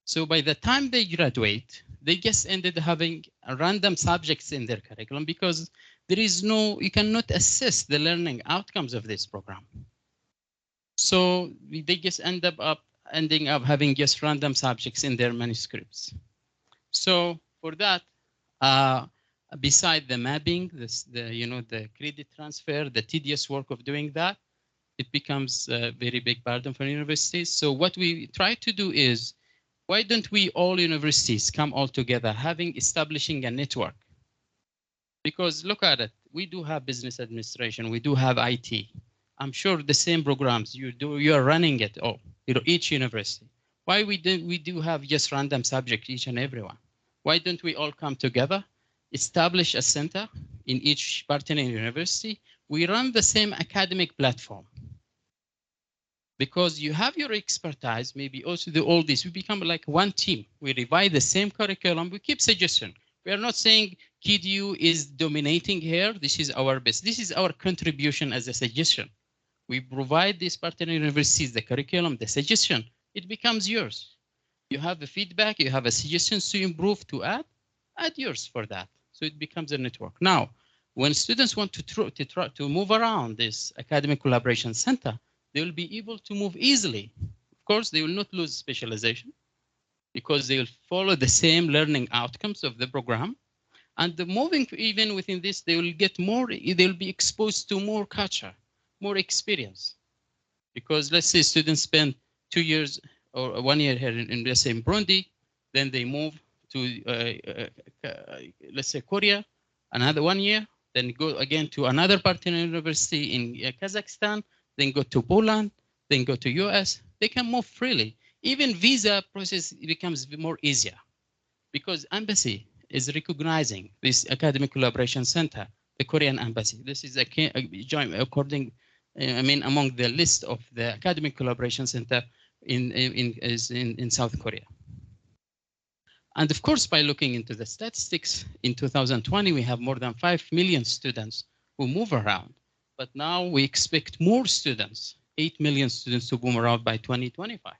So by the time they graduate, they just ended having random subjects in their curriculum because there is you cannot assess the learning outcomes of this program. So they just ending up having just random subjects in their manuscripts. So for that, beside the mapping, the credit transfer, the tedious work of doing that, it becomes a very big burden for universities. So what we try to do is, why don't we all universities come all together, establishing a network? Because look at it, we do have business administration, we do have IT. I'm sure the same programs you are running it all, each university. Why we do have just random subjects, each and every one? Why don't we all come together, establish a center in each partner university? We run the same academic platform. Because you have your expertise, maybe also all this, we become like one team. We revise the same curriculum, we keep suggestion. We are not saying KDU is dominating here, this is our best. This is our contribution as a suggestion. We provide these partner universities the curriculum, the suggestion, it becomes yours. You have the feedback, you have a suggestions to improve, to add yours for that. So it becomes a network. Now, when students want to move around this academic collaboration center, they will be able to move easily. Of course, they will not lose specialization. because they will follow the same learning outcomes of the program. And the moving even within this, they will get more, they will be exposed to more culture, more experience. Because let's say students spend 2 years or 1 year here in let's say in Burundi, then they move to, let's say Korea, another 1 year, then go again to another partner university in Kazakhstan, then go to Poland, then go to US. They can move freely. Even visa process becomes more easier because embassy is recognizing this academic collaboration center, the Korean embassy. This is a joint according, I mean, among the list of the academic collaboration center in South Korea. And of course, by looking into the statistics, in 2020, we have more than 5 million students who move around. But now we expect more students, 8 million students to move around by 2025.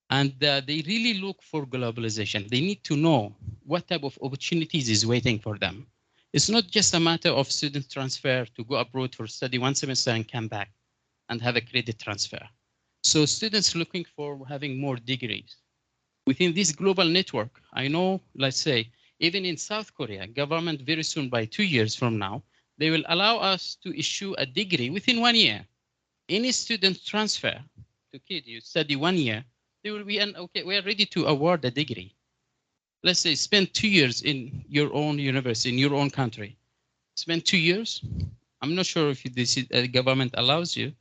And they really look for globalization. They need to know what type of opportunities is waiting for them. It's not just a matter of student transfer to go abroad for study 1 semester and come back and have a credit transfer. So students looking for having more degrees. Within this global network, I know, let's say, even in South Korea, government very soon, by 2 years from now, they will allow us to issue a degree within 1 year. Any student transfer to KDU, study 1 year, they will be, okay, we are ready to award a degree. Let's say spend 2 years in your own university, in your own country. Spend 2 years. I'm not sure if this government allows you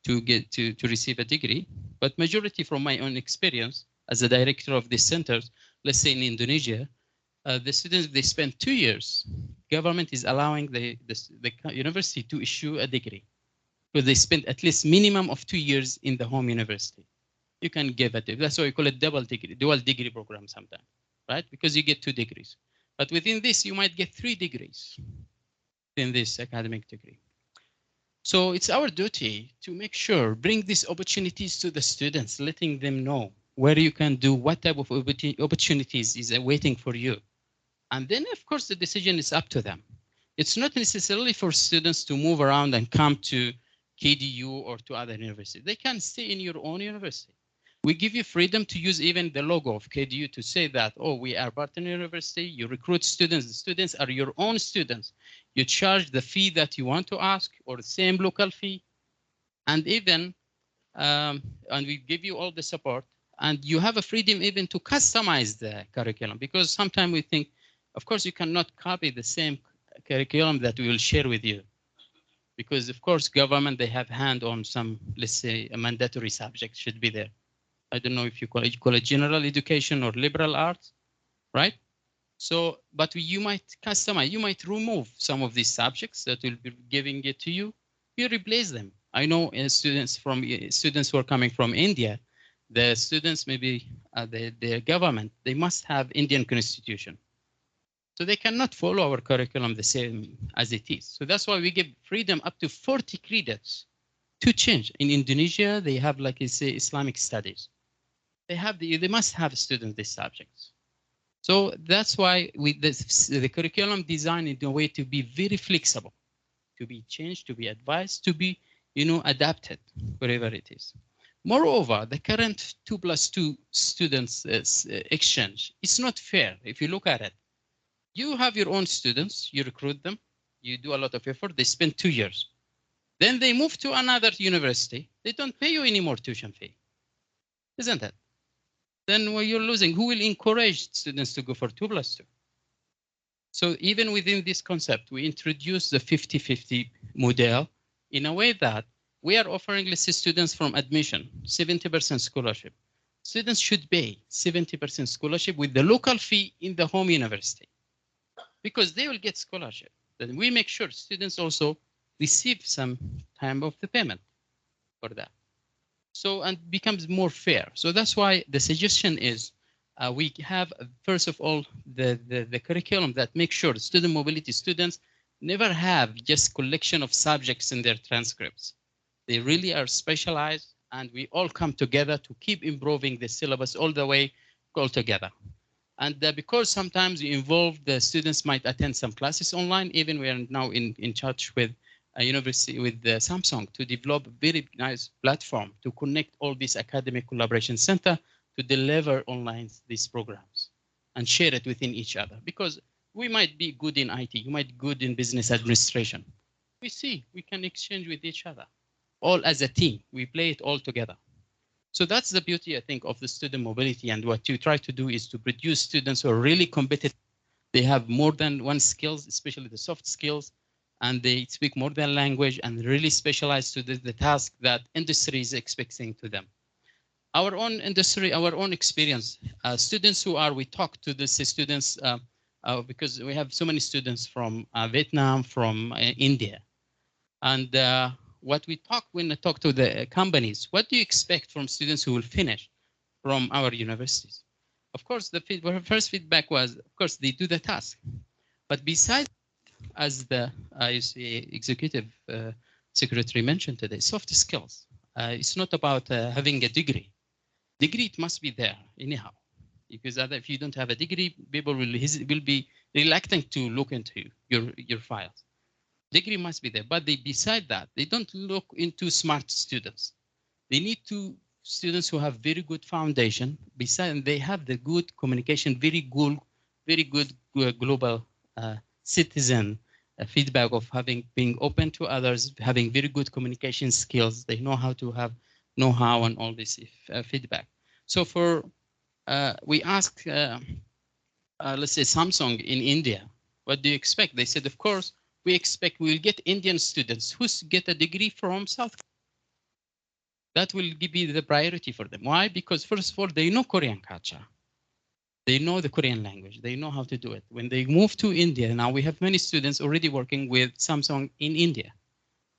to get to receive a degree, but majority from my own experience as a director of these centers, let's say in Indonesia, the students, they spend 2 years. Government is allowing the university to issue a degree because they spend at least minimum of 2 years in the home university. You can give it. That's why we call it dual degree program sometimes, right? Because you get 2 degrees. But within this, you might get 3 degrees in this academic degree. So it's our duty to make sure, bring these opportunities to the students, letting them know where you can do, what type of opportunities is waiting for you. And then, of course, the decision is up to them. It's not necessarily for students to move around and come to KDU or to other universities. They can stay in your own university. We give you freedom to use even the logo of KDU to say that, oh, we are partner university, you recruit students, the students are your own students. You charge the fee that you want to ask or the same local fee. And even, and we give you all the support, and you have a freedom even to customize the curriculum, because sometimes we think, of course, you cannot copy the same curriculum that we will share with you. Because of course, government, they have hand on some, let's say, a mandatory subject should be there. I don't know if you call it general education or liberal arts, right? So, but you might customize, you might remove some of these subjects that will be giving it to you. You replace them. I know students who are coming from India, the students, maybe the government, they must have Indian constitution. So they cannot follow our curriculum the same as it is. So that's why we give freedom up to 40 credits to change. In Indonesia, they have, like you say, Islamic studies. They must have students these subjects. So that's why the curriculum design in a way to be very flexible, to be changed, to be advised, to be, adapted wherever it is. Moreover, the current 2+2 students exchange, it's not fair if you look at it. You have your own students, you recruit them, you do a lot of effort, they spend 2 years. Then they move to another university, they don't pay you any more tuition fee. Isn't it? Then what you're losing, who will encourage students to go for 2+2? So even within this concept, we introduce the 50-50 model in a way that we are offering, let's say, students from admission, 70% scholarship. Students should pay 70% scholarship with the local fee in the home university, because they will get scholarship. Then we make sure students also receive some time of the payment for that. So, and becomes more fair. So that's why the suggestion is we have, first of all, the curriculum that makes sure student mobility students never have just collection of subjects in their transcripts. They really are specialized, and we all come together to keep improving the syllabus all the way all together. And because sometimes we involve the students might attend some classes online, even we are now in touch with a university, with Samsung, to develop a very nice platform to connect all these academic collaboration center to deliver online these programs and share it within each other. Because we might be good in IT, you might be good in business administration. We see, we can exchange with each other. All as a team, we play it all together. So that's the beauty, I think, of the student mobility. And what you try to do is to produce students who are really competitive. They have more than one skills, especially the soft skills, and they speak more than language and really specialize to the task that industry is expecting to them. Our own industry, our own experience, students who are, we talk to these students because we have so many students from Vietnam, from India. And what we talk when I talk to the companies, what do you expect from students who will finish from our universities? Of course, the first feedback was, of course, they do the task. But besides, as the IUCA executive secretary mentioned today, soft skills. It's not about having a degree. Degree, it must be there anyhow. Because if you don't have a degree, people will be reluctant to look into your files. Degree must be there, but beside that, they don't look into smart students. They need students who have very good foundation. Besides, they have the good communication, very good global citizen feedback of being open to others, having very good communication skills. They know how to have know-how and all this feedback. So for we asked, let's say Samsung in India, what do you expect? They said, of course, we expect we'll get Indian students who get a degree from South Korea. That will be the priority for them. Why? Because first of all, they know Korean culture. They know the Korean language. They know how to do it. When they move to India, now we have many students already working with Samsung in India.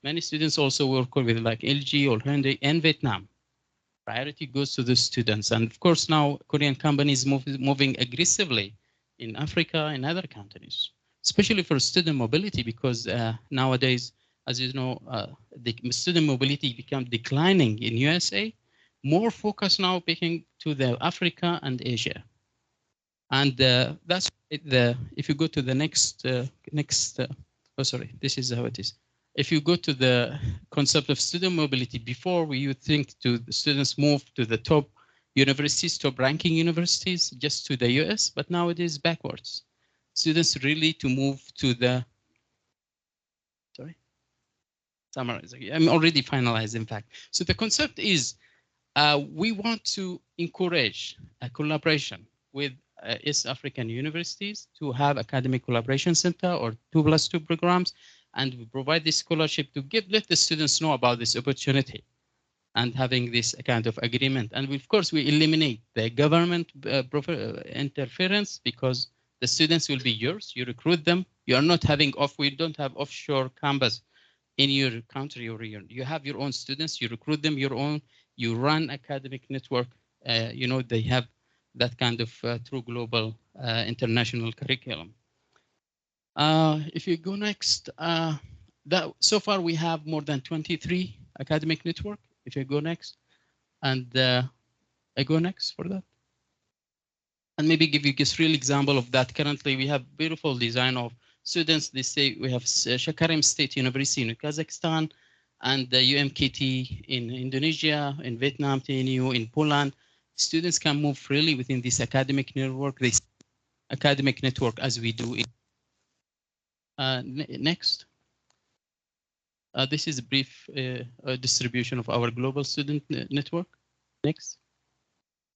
Many students also work with like LG or Hyundai in Vietnam. Priority goes to the students. And of course, now Korean companies moving aggressively in Africa and other countries, especially for student mobility, because nowadays, as you know, the student mobility become declining in USA, more focus now picking to the Africa and Asia. And that's if you go to the next, oh, sorry, this is how it is. If you go to the concept of student mobility, before we would think to the students move to the top universities, top ranking universities, just to the US, but now it is backwards. Students really to move to the, sorry, summarize. I'm already finalized, in fact. So the concept is we want to encourage a collaboration with East African universities to have academic collaboration center or 2+2 programs, and we provide this scholarship to let the students know about this opportunity and having this kind of agreement. And of course, we eliminate the government interference, because the students will be yours. You recruit them. You are not having we don't have offshore campus in your country or region. You have your own students. You recruit them your own. You run academic network. You know, they have that kind of true global international curriculum. If you go next, so far we have more than 23 academic network. If you go next, and I go next for that. And maybe give you just real example of that. Currently, we have beautiful design of students. They say we have Shakarim State University in Kazakhstan, and the UMKT in Indonesia, in Vietnam, TNU in Poland. Students can move freely within this academic network. This academic network, as we do in next. This is a brief distribution of our global student network. Next.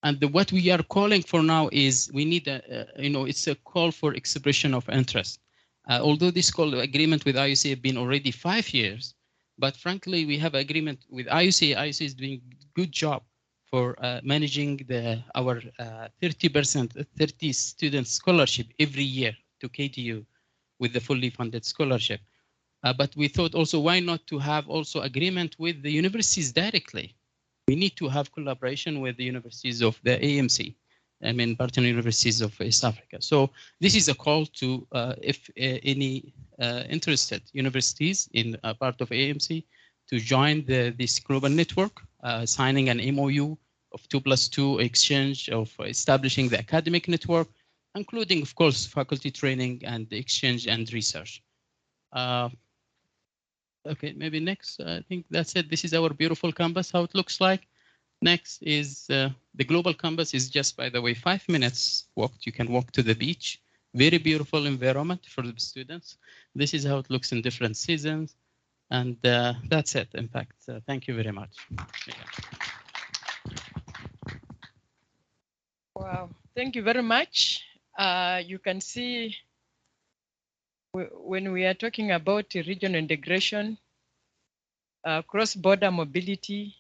And what we are calling for now is we need it's a call for expression of interest. Although this call agreement with IUCA have been already 5 years, but frankly, we have agreement with IUCA. IUCA is doing good job for managing our 30 student scholarship every year to KTU with the fully funded scholarship. But we thought also, why not to have also agreement with the universities directly? We need to have collaboration with the universities of the AMC, I mean, partner universities of East Africa. So this is a call to, if any interested universities in a part of AMC to join this global network, signing an MOU of 2+2 exchange of establishing the academic network, including, of course, faculty training and exchange and research. Okay, maybe next. I think that's it. This is our beautiful campus, how it looks like. Next is the Global Campus is just, by the way, 5 minutes walk. You can walk to the beach. Very beautiful environment for the students. This is how it looks in different seasons. And that's it, in fact. Thank you very much. Wow, thank you very much. You can see when we are talking about regional integration, cross-border mobility,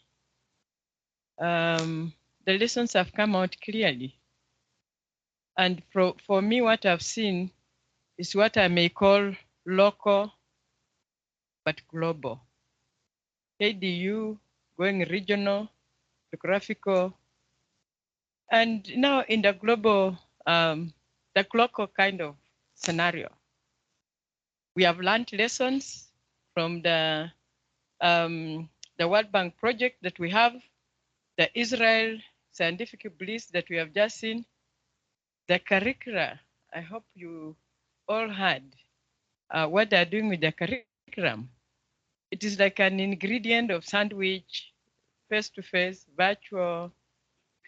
the lessons have come out clearly. And for me, what I've seen is what I may call local but global. KDU going regional, geographical, and now in the global, the local kind of scenario. We have learned lessons from the World Bank project that we have, the Israel scientific bliss that we have just seen, the curricula. I hope you all heard what they're doing with the curriculum. It is like an ingredient of sandwich, face-to-face, virtual,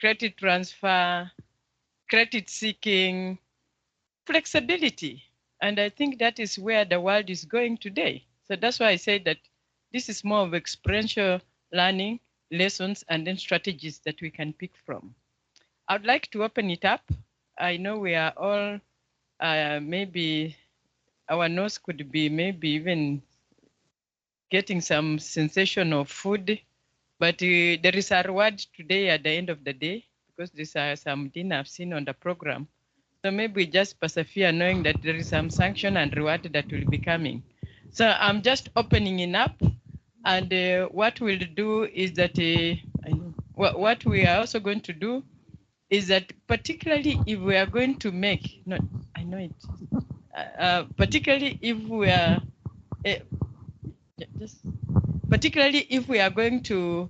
credit transfer, credit seeking, flexibility. And I think that is where the world is going today. So that's why I say that this is more of experiential learning, lessons, and then strategies that we can pick from. I'd like to open it up. I know we are all, maybe our nose could be maybe even getting some sensation of food, but there is a reward today at the end of the day, because these are some dinner I've seen on the program. So maybe we just persevere knowing that there is some sanction and reward that will be coming. So I'm just opening it up, and what we'll do is that, what we are also going to do is that particularly if we are going to make, no, I know it, particularly if we are, particularly if we are going to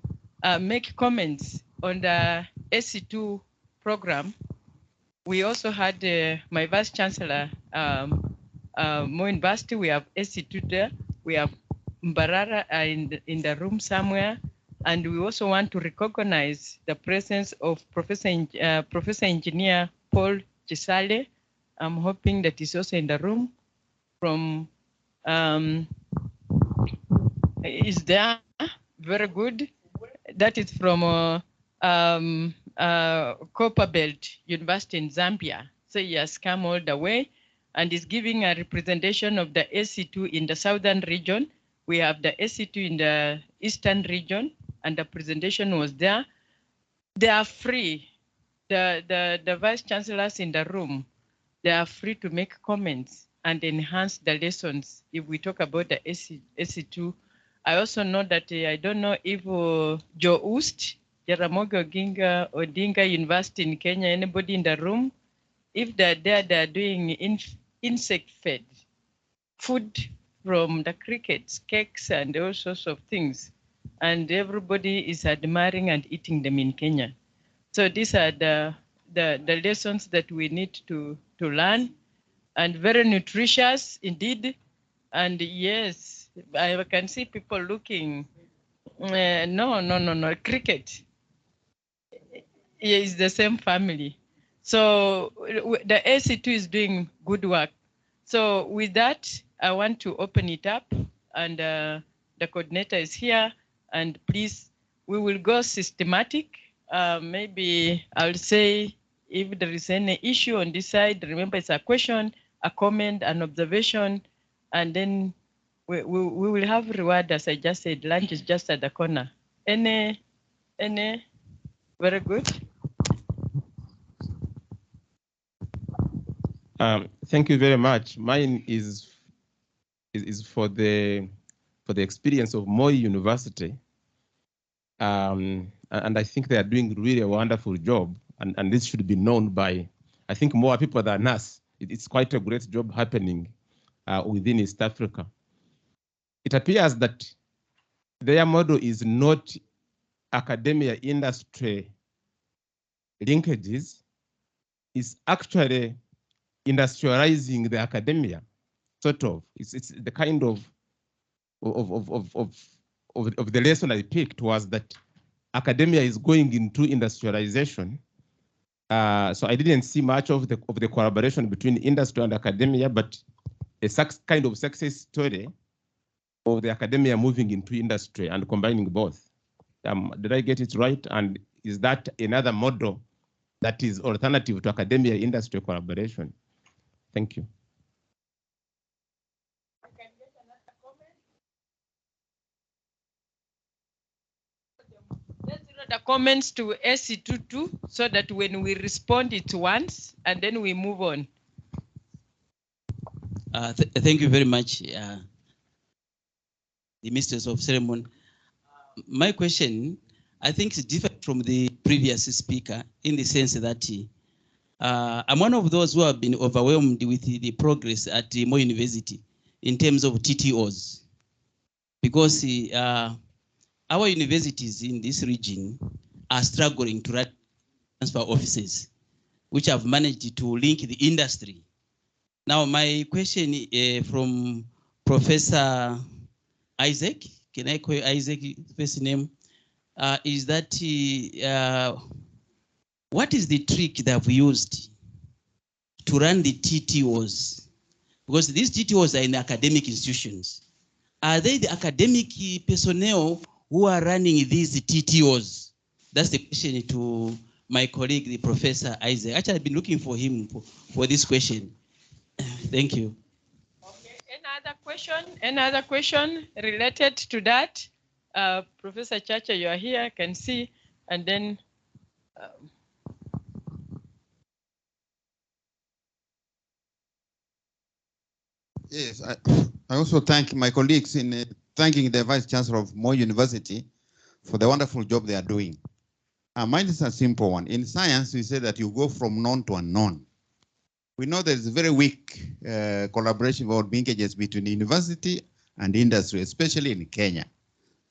make comments on the SC2 program. We also had my Vice Chancellor, Moi University, we have SC2 there, we have Mbarara in the room somewhere, and we also want to recognize the presence of Professor Engineer Paul Chisale. I'm hoping that he's also in the room from, is there, very good. That is from Copperbelt University in Zambia. So he has come all the way and is giving a representation of the SC2 in the southern region. We have the SC2 in the eastern region, and the presentation was there. They are free. The vice chancellors in the room, they are free to make comments and enhance the lessons if we talk about the SC2. I also know that, I don't know if Joe Oost, Jaramogi Odinga University in Kenya, anybody in the room, if they're there, they're doing insect-fed food from the crickets, cakes, and all sorts of things. And everybody is admiring and eating them in Kenya. So these are the lessons that we need to learn, and very nutritious indeed. And yes, I can see people looking, no, cricket is the same family. So the SC2 is doing good work. So with that, I want to open it up, and the coordinator is here, and please, we will go systematic. Maybe I'll say if there is any issue on this side, remember it's a question, a comment, an observation, and then we will have reward. As I just said, lunch is just at the corner. Any, very good. Thank you very much. Mine is for the experience of Moi University, and I think they are doing really a wonderful job, and this should be known by, I think, more people than us. It's quite a great job happening within East Africa. It appears that their model is not academia industry linkages, it's actually industrializing the academia, sort of. It's the kind of the lesson I picked was that academia is going into industrialization. So I didn't see much of the collaboration between industry and academia, but a kind of success story of the academia moving into industry and combining both. Did I get it right? And is that another model that is alternative to academia industry collaboration? Thank you. I can get another comment. Let's read the comments to SC22 so that when we respond it's once and then we move on. Thank you very much, the Mistress of Ceremony. My question, I think, is different from the previous speaker in the sense that I'm one of those who have been overwhelmed with the progress at Moi University in terms of TTOs, because our universities in this region are struggling to run transfer offices, which have managed to link the industry. Now, my question from Professor Isaac, can I call you Isaac, first name, is that what is the trick that we used to run the TTOs? Because these TTOs are in academic institutions. Are they the academic personnel who are running these TTOs? That's the question to my colleague, the Professor Isaac. Actually, I've been looking for him for this question. Thank you. Okay, any other question related to that? Professor Chacha, you are here, can see, and then Yes, I also thank my colleagues in thanking the Vice Chancellor of Moi University for the wonderful job they are doing. Mine is a simple one. In science, we say that you go from known to unknown. We know there is a very weak collaboration or linkages between university and industry, especially in Kenya.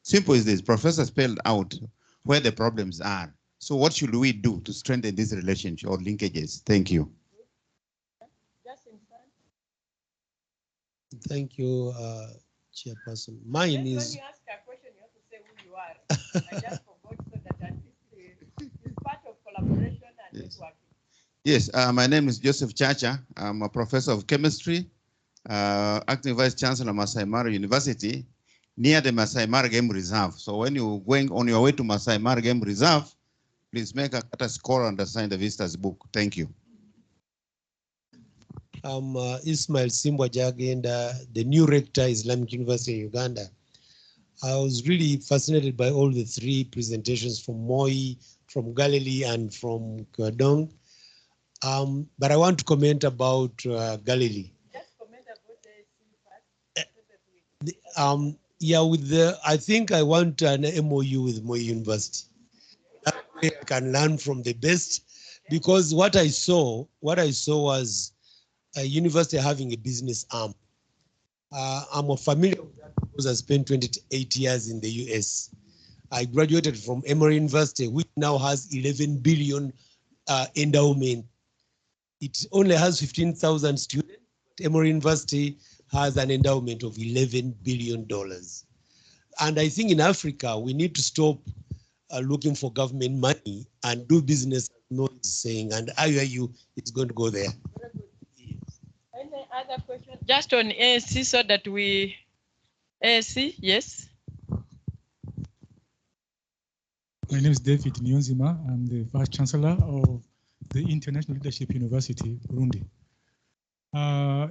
Simple is this, Professor spelled out where the problems are. So what should we do to strengthen this relationship or linkages? Thank you. Thank you, Chairperson. Mine is. When you ask a question, you have to say who you are. I just forgot so that at least it's part of collaboration and networking. Yes, my name is Joseph Chacha. I'm a professor of chemistry, acting vice chancellor of Masai Mara University, near the Masai Mara Game Reserve. So when you're going on your way to Masai Mara Game Reserve, please make a score and sign the visitor's book. Thank you. I'm Ismail Simbwa Jagenda, the new rector, Islamic University in Uganda. I was really fascinated by all the three presentations from Moi, from Galilee, and from Kwadong. But I want to comment about Galilee. Just comment about the I think I want an MOU with Moi University. That way I can learn from the best, because what I saw was a university having a business arm. I'm familiar with that because I spent 28 years in the US. I graduated from Emory University, which now has 11 billion endowment. It only has 15,000 students. Emory University has an endowment of $11 billion. And I think in Africa, we need to stop looking for government money and do business, not saying, and IUIU is going to go there. Any other questions? Just on ASC so that we, ASC, yes. My name is David Niyonzima. I'm the Vice Chancellor of the International Leadership University, Burundi.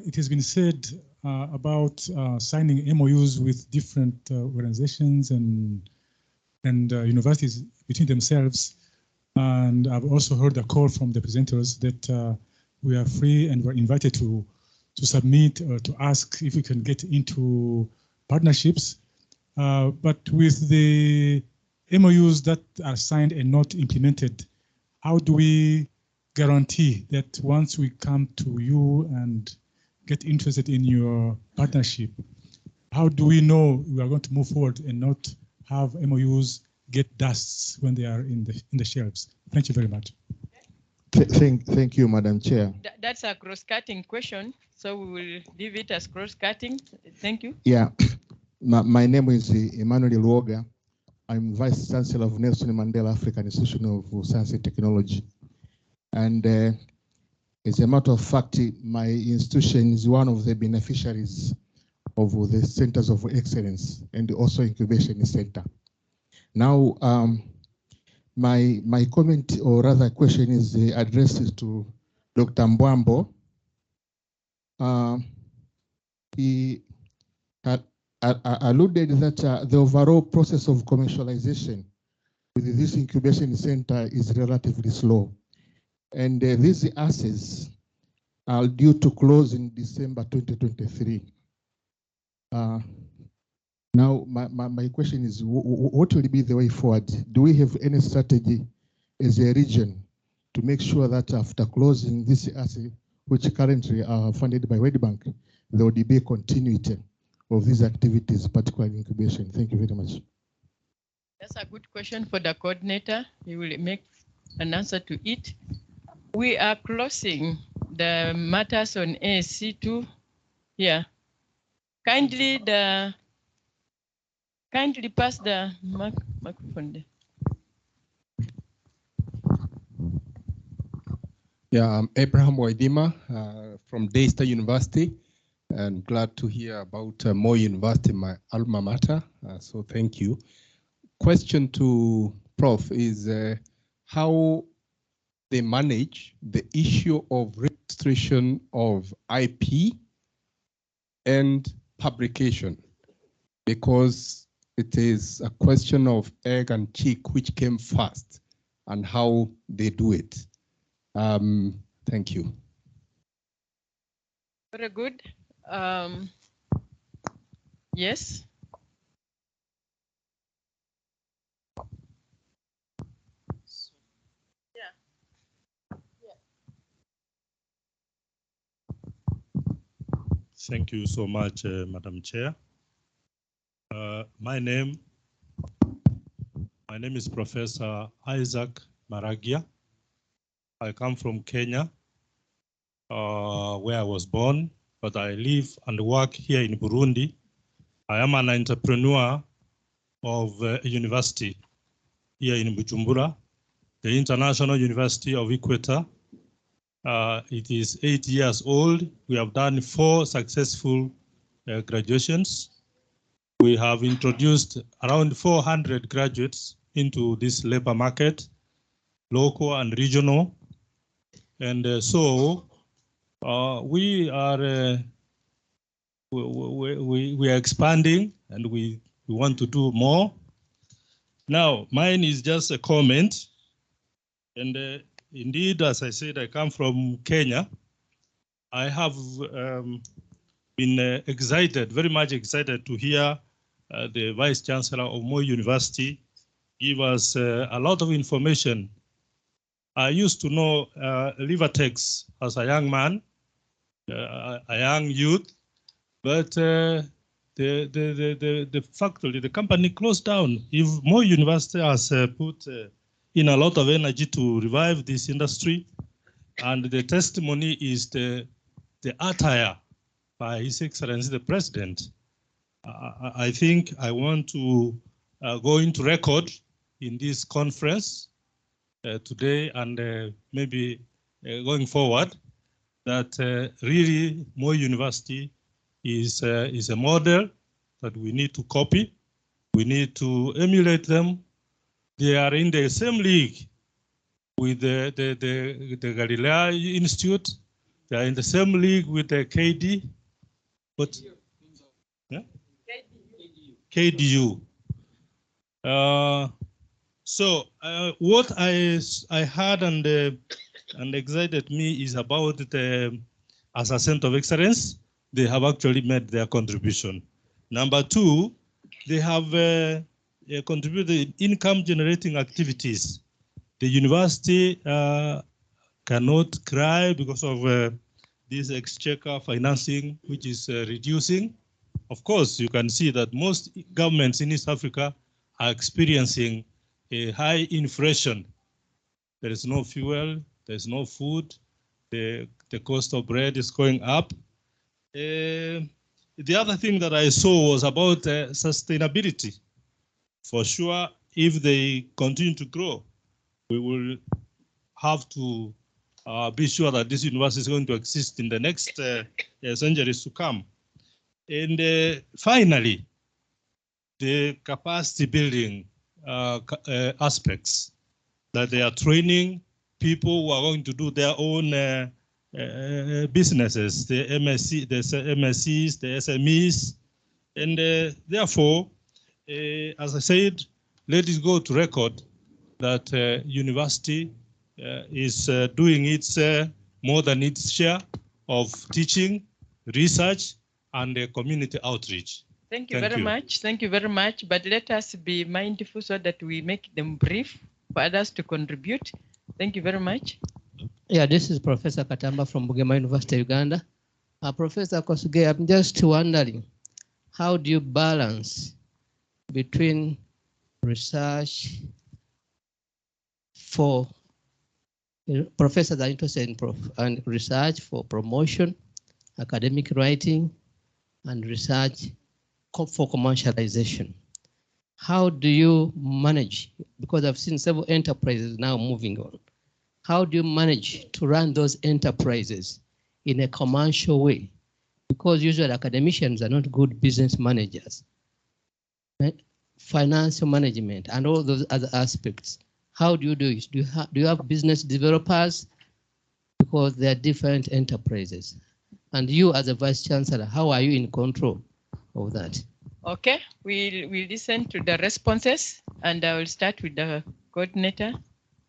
It has been said about signing MOUs with different organizations and universities between themselves. And I've also heard a call from the presenters that we are free and we're invited to submit or to ask if we can get into partnerships. But with the MOUs that are signed and not implemented, how do we guarantee that once we come to you and get interested in your partnership, how do we know we are going to move forward and not have MOUs get dusts when they are in the shelves? Thank you very much. Thank you, Madam Chair. That's a cross-cutting question, so we will leave it as cross-cutting. Thank you. Yeah, my name is Emmanuel Luoga. I'm Vice Chancellor of Nelson Mandela African Institution of Science and Technology. And as a matter of fact, my institution is one of the beneficiaries of the Centers of Excellence and also Incubation Center. Now, my comment, or rather question, is addressed to Dr. Mbwambo. He had alluded that the overall process of commercialization with this incubation center is relatively slow. And these assets are due to close in December 2023. Now, my question is, what will be the way forward? Do we have any strategy as a region to make sure that after closing this asset, which currently are funded by World Bank, there will be continuity of these activities, particularly incubation? Thank you very much. That's a good question for the coordinator. He will make an answer to it. We are closing the matters on ASC2 here. Kindly pass the microphone there. Yeah, I'm Abraham Waidima from Daystar University, and glad to hear about Moi University, my alma mater. So thank you. Question to Prof is how they manage the issue of registration of IP and publication, because it is a question of egg and chick, which came first, and how they do it. Thank you. Very good. Yes. Thank you so much, Madam Chair. My name is Professor Isaac Maragia. I come from Kenya, where I was born, but I live and work here in Burundi. I am an entrepreneur of a university here in Bujumbura, the International University of Equator. It is 8 years old. We have done 4 successful graduations. We have introduced around 400 graduates into this labor market, local and regional. And so we are expanding, and we want to do more. Now, mine is just a comment. And indeed, as I said, I come from Kenya. I have been excited, very much excited to hear the Vice Chancellor of Moi University give us a lot of information. I used to know Livertex as a young man, a young youth, but the factory, the company closed down. If Moi University has put in a lot of energy to revive this industry, and the testimony is the attire by His Excellency the President. I think I want to go into record in this conference today, and maybe going forward, that really Moi University is a model that we need to copy. We need to emulate them. They are in the same league with the Galileo Institute. They are in the same league with the KD. What? Yeah? KDU. So what I heard and excited me is about the, as a center of excellence, they have actually made their contribution. Number 2, they have contributed income generating activities. The university cannot cry because of this exchequer financing, which is reducing. Of course, you can see that most governments in East Africa are experiencing a high inflation. There is no fuel, there's no food, the cost of bread is going up. The other thing that I saw was about sustainability. For sure, if they continue to grow, we will have to be sure that this university is going to exist in the next centuries to come. And finally, the capacity building aspects, that they are training people who are going to do their own businesses, the MSCs, the SMEs, and therefore, as I said, let it go to record that university is doing its more than its share of teaching, research, and community outreach. Thank you very much. Thank you very much. But let us be mindful so that we make them brief for others to contribute. Thank you very much. Yeah, this is Professor Katamba from Bugema University, Uganda. Professor Kosuge, I'm just wondering, how do you balance between research for professors are interested in and research for promotion, academic writing, and research for commercialization? How do you manage? Because I've seen several enterprises now moving on. How do you manage to run those enterprises in a commercial way? Because usually academicians are not good business managers, right? Financial management and all those other aspects. How do you do it? Do you have business developers? Because they are different enterprises. And you as a Vice Chancellor, how are you in control of that? Okay, we'll listen to the responses, and I will start with the coordinator.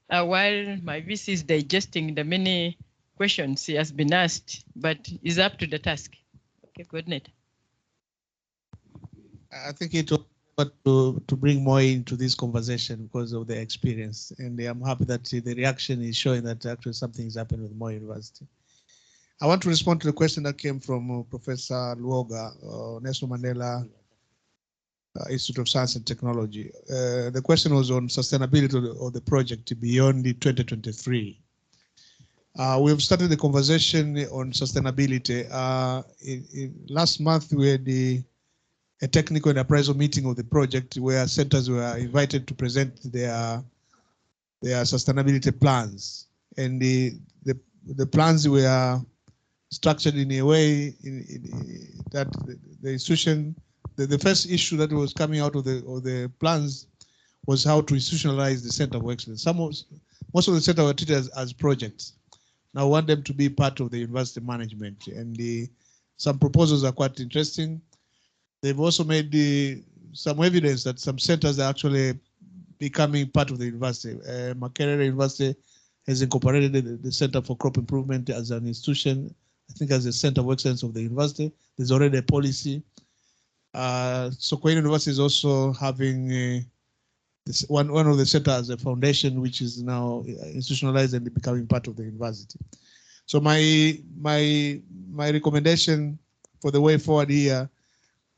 While my VC is digesting the many questions he has been asked, but is up to the task. Okay, coordinator. I think it was to bring more into this conversation because of the experience, and I'm happy that the reaction is showing that actually something is happening with Moi University. I want to respond to the question that came from Professor Luoga, Nelson Mandela Institute of Science and Technology. The question was on sustainability of the project beyond the 2023. We've started the conversation on sustainability. Last month, we had a technical and appraisal meeting of the project where centers were invited to present their sustainability plans. And the plans were structured in a way that the institution, the first issue that was coming out of the plans was how to institutionalize the Center of Excellence. Most of the center were treated as projects. Now I want them to be part of the university management, and some proposals are quite interesting. They've also made some evidence that some centers are actually becoming part of the university. Makerere University has incorporated the Center for Crop Improvement as an institution, I think as a Center of Excellence of the university. There's already a policy. Sokoine University is also having one of the centers, a foundation, which is now institutionalized and becoming part of the university. So my recommendation for the way forward here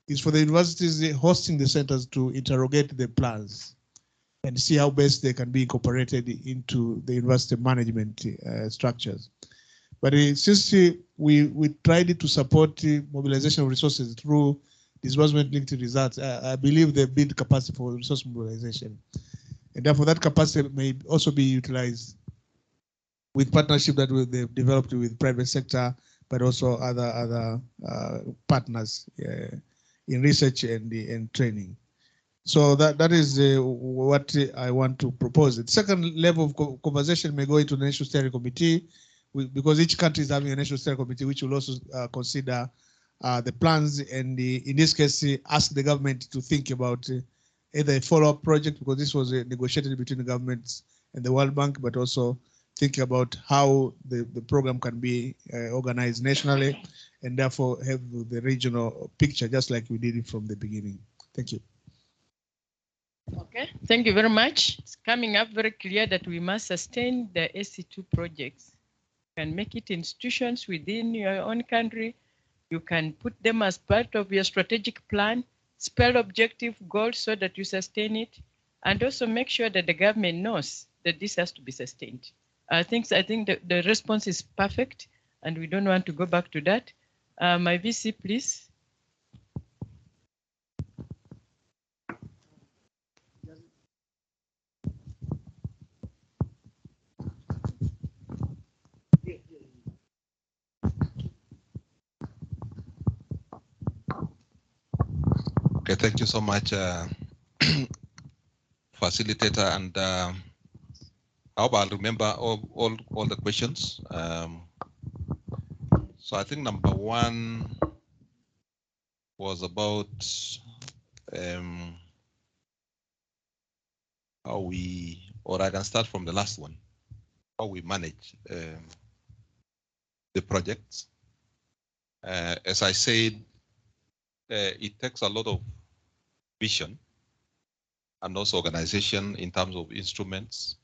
is for the universities hosting the centers to interrogate the plans and see how best they can be incorporated into the university management structures. But since we tried to support mobilization of resources through disbursement linked to results, I believe they build capacity for resource mobilization. And therefore that capacity may also be utilized with partnership that they've developed with private sector, but also other partners in research and training. So that is what I want to propose. The second level of conversation may go into the National Steering Committee, because each country is having a National Steering Committee, which will also consider the plans, and in this case, ask the government to think about either a follow-up project, because this was negotiated between the governments and the World Bank, but also thinking about how the program can be organized nationally, and therefore have the regional picture, just like we did it from the beginning. Thank you. Okay, thank you very much. It's coming up very clear that we must sustain the SC2 projects. You can make it institutions within your own country. You can put them as part of your strategic plan, spell objective goals so that you sustain it, and also make sure that the government knows that this has to be sustained. I think the response is perfect, and we don't want to go back to that. My VC, please. Okay, thank you so much, facilitator, and I hope I'll remember all the questions. So I think number one was about how we, or I can start from the last one, how we manage the projects. As I said, it takes a lot of vision and also organization in terms of instruments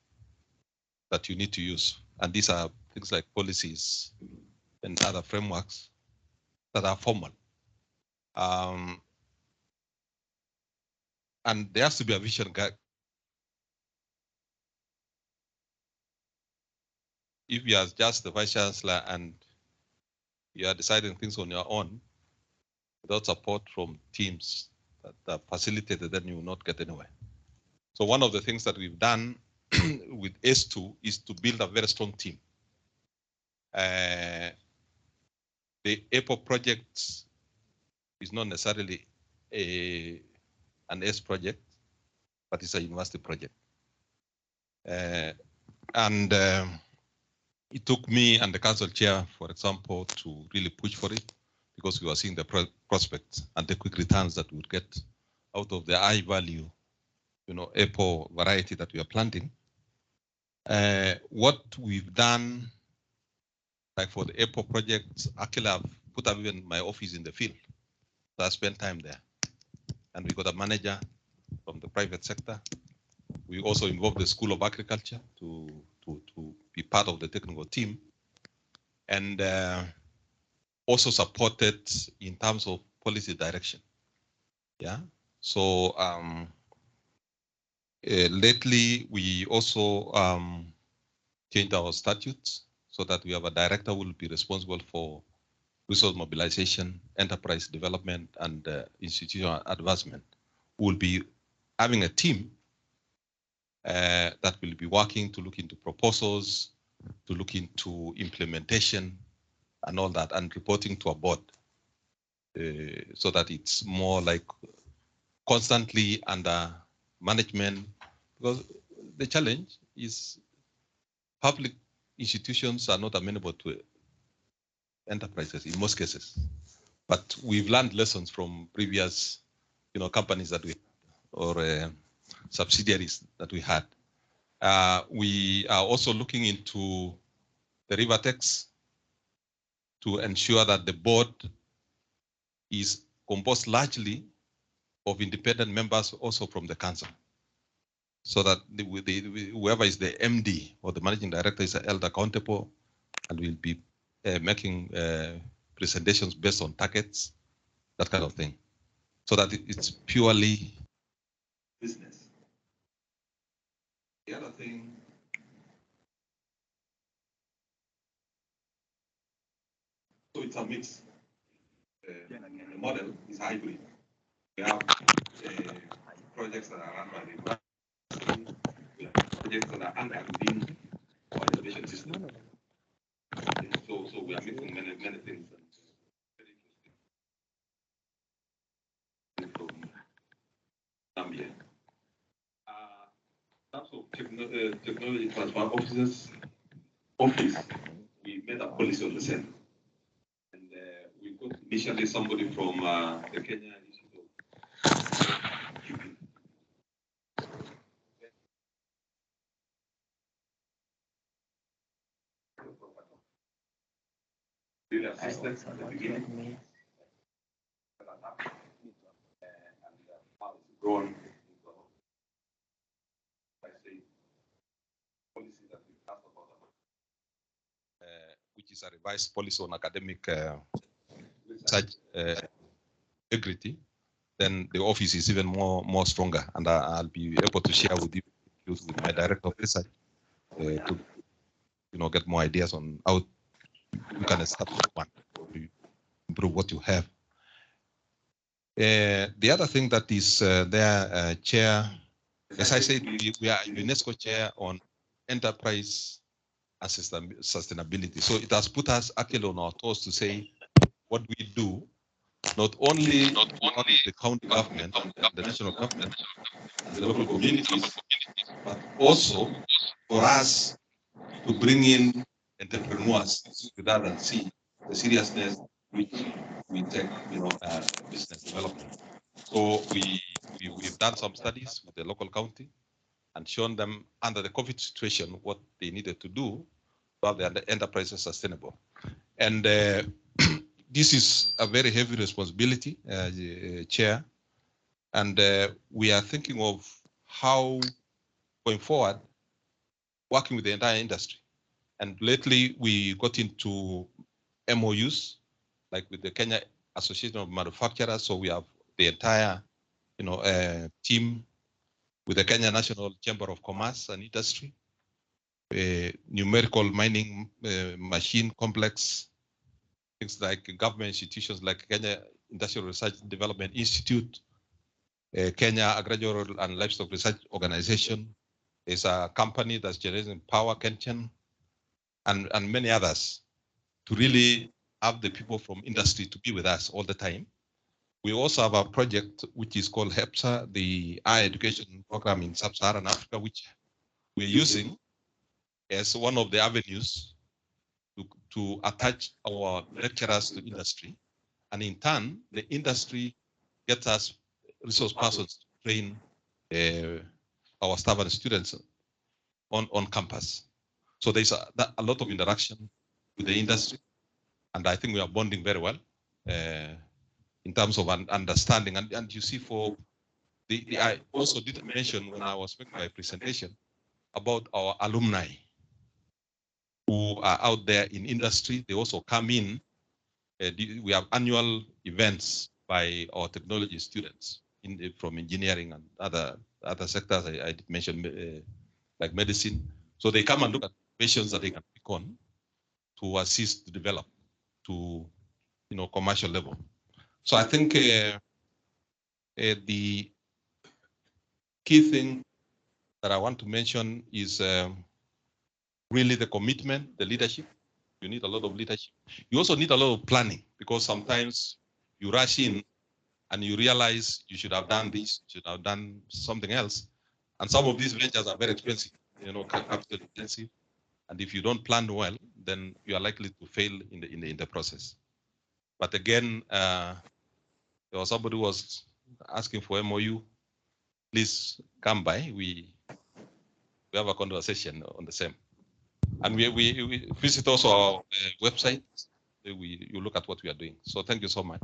that you need to use. And these are things like policies and other frameworks that are formal. And there has to be a vision gap. If you are just the vice chancellor and you are deciding things on your own, without support from teams that are facilitated, then you will not get anywhere. So one of the things that we've done with S2 is to build a very strong team. The EPO project is not necessarily an S project, but it's a university project. It took me and the council chair, for example, to really push for it because we were seeing the prospects and the quick returns that we would get out of the high value, apple variety that we are planting. What we've done, like for the apple project, actually I've put up even my office in the field. So I spent time there. And we got a manager from the private sector. We also involved the School of Agriculture to be part of the technical team. And also supported in terms of policy direction. Yeah. So lately we also changed our statutes so that we have a director who will be responsible for resource mobilization, enterprise development, and institutional advancement. We will be having a team that will be working to look into proposals, to look into implementation, and all that, and reporting to a board, so that it's more like constantly under management. Because the challenge is public institutions are not amenable to enterprises in most cases. But we've learned lessons from previous, companies that we or subsidiaries that we had. We are also looking into the Rivertex to ensure that the board is composed largely of independent members also from the council, so that whoever is the MD or the managing director is held accountable and will be making presentations based on targets, that kind of thing, so that it's purely business. The other thing, so it's a mix. The model is hybrid. We have projects that are run by the university, we have projects that are under within our innovation system. So we are mixing many things. From Zambia. In terms of technology transfer office, we made a policy on the center. And we got initially somebody from the Kenya Institute of really assistance at the beginning. Grown, I say, policy that we talked about, which is a revised policy on academic research integrity, then the office is even more stronger, and I'll be able to share with you with my director of research to get more ideas on how you can establish one to improve what you have. The other thing that is there, Chair, as I said, we are UNESCO Chair on enterprise and sustainability. So it has put us actually on our toes to say what we do not only the county government, the national government, and the local communities, but also for us to bring in entrepreneurs with that and see the seriousness which we take, business development. So we've done some studies with the local county and shown them under the COVID situation what they needed to do to have the enterprises sustainable. And this is a very heavy responsibility, Chair. And we are thinking of how, going forward, working with the entire industry. And lately, we got into MOUs, like with the Kenya Association of Manufacturers. So we have the entire, team with the Kenya National Chamber of Commerce and Industry, numerical mining machine complex, things like government institutions like Kenya Industrial Research Development Institute, Kenya Agricultural and Livestock Research Organization. There's a company that's generating power, Kenchen, and many others, to really have the people from industry to be with us all the time. We also have a project which is called HEPSA, the higher education program in Sub-Saharan Africa, which we're using as one of the avenues to attach our lecturers to industry. And in turn, the industry gets us resource persons to train our staff and students on campus. So there's a lot of interaction with the industry, and I think we are bonding very well in terms of understanding. And you see, I also did mention when I was making my presentation about our alumni who are out there in industry. They also come in. We have annual events by our technology students from engineering and other sectors I did mention, like medicine. So they come and look at patients that they can pick on to assist to develop to commercial level. So I think the key thing that I want to mention is really the commitment, the leadership. You need a lot of leadership. You also need a lot of planning, because sometimes you rush in and you realize you should have done this, you should have done something else. And some of these ventures are very expensive, capital intensive. And if you don't plan well, then you are likely to fail in the process. But again, there was somebody who was asking for MOU. Please come by. We have a conversation on the same. And we visit also our website. You look at what we are doing. So thank you so much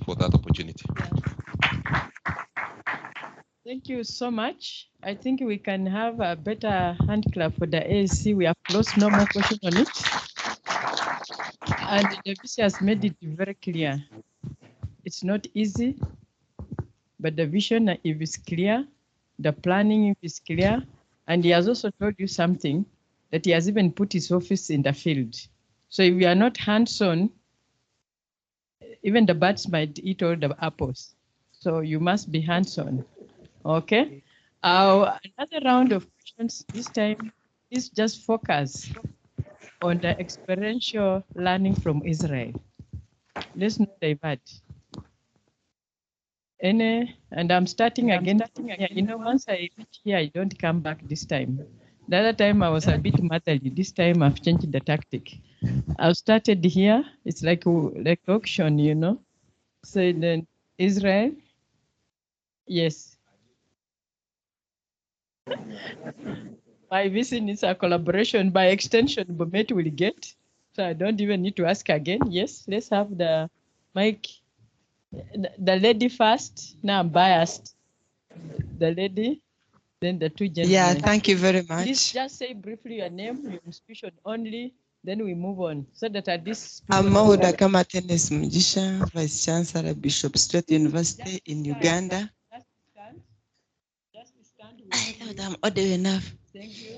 for that opportunity. Thank you so much. I think we can have a better hand clap for the ASC. We have closed, no more question on it. And the VC has made it very clear. It's not easy, but the vision, if it's clear, the planning, if it's clear, and he has also told you something, that he has even put his office in the field. So if we are not hands-on, even the birds might eat all the apples. So you must be hands-on. Okay. Another round of questions this time is just focus on the experiential learning from Israel. Let's not divert. And I'm starting again. Once I reach here, I don't come back this time. The other time I was a bit motherly. This time I've changed the tactic. I've started here. It's like auction, So then Israel, yes. My visit is a collaboration by extension, Bomet will get. So I don't even need to ask again. Yes, let's have the mic. The lady first. Now I'm biased. The lady, then the two gentlemen. Yeah, thank you very much. Please just say briefly your name, your institution only, then we move on. So that at this... I'm Mauda Kamatenes Mujisha, Vice Chancellor, Bishop Strait University in Uganda. I'm old enough. Thank you.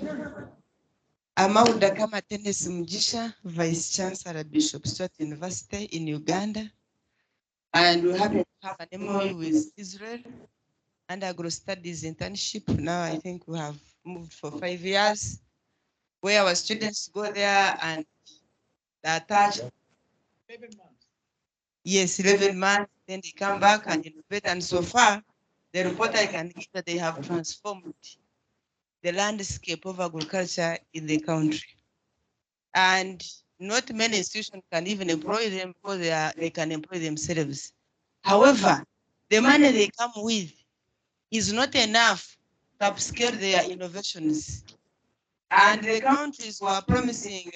I'm Mauda Kamatenes Mujisha, Vice Chancellor, Bishop Strait University in Uganda. And we happen to have an MOU with Israel and Agro Studies internship. Now I think we have moved for 5 years, where our students go there and they're attached. Yes, 11 months, then they come back and innovate. And so far, the report I can give that they have transformed the landscape of agriculture in the country. And not many institutions can even employ them because they can employ themselves. However, the money they come with is not enough to upscale their innovations. And the countries were promising,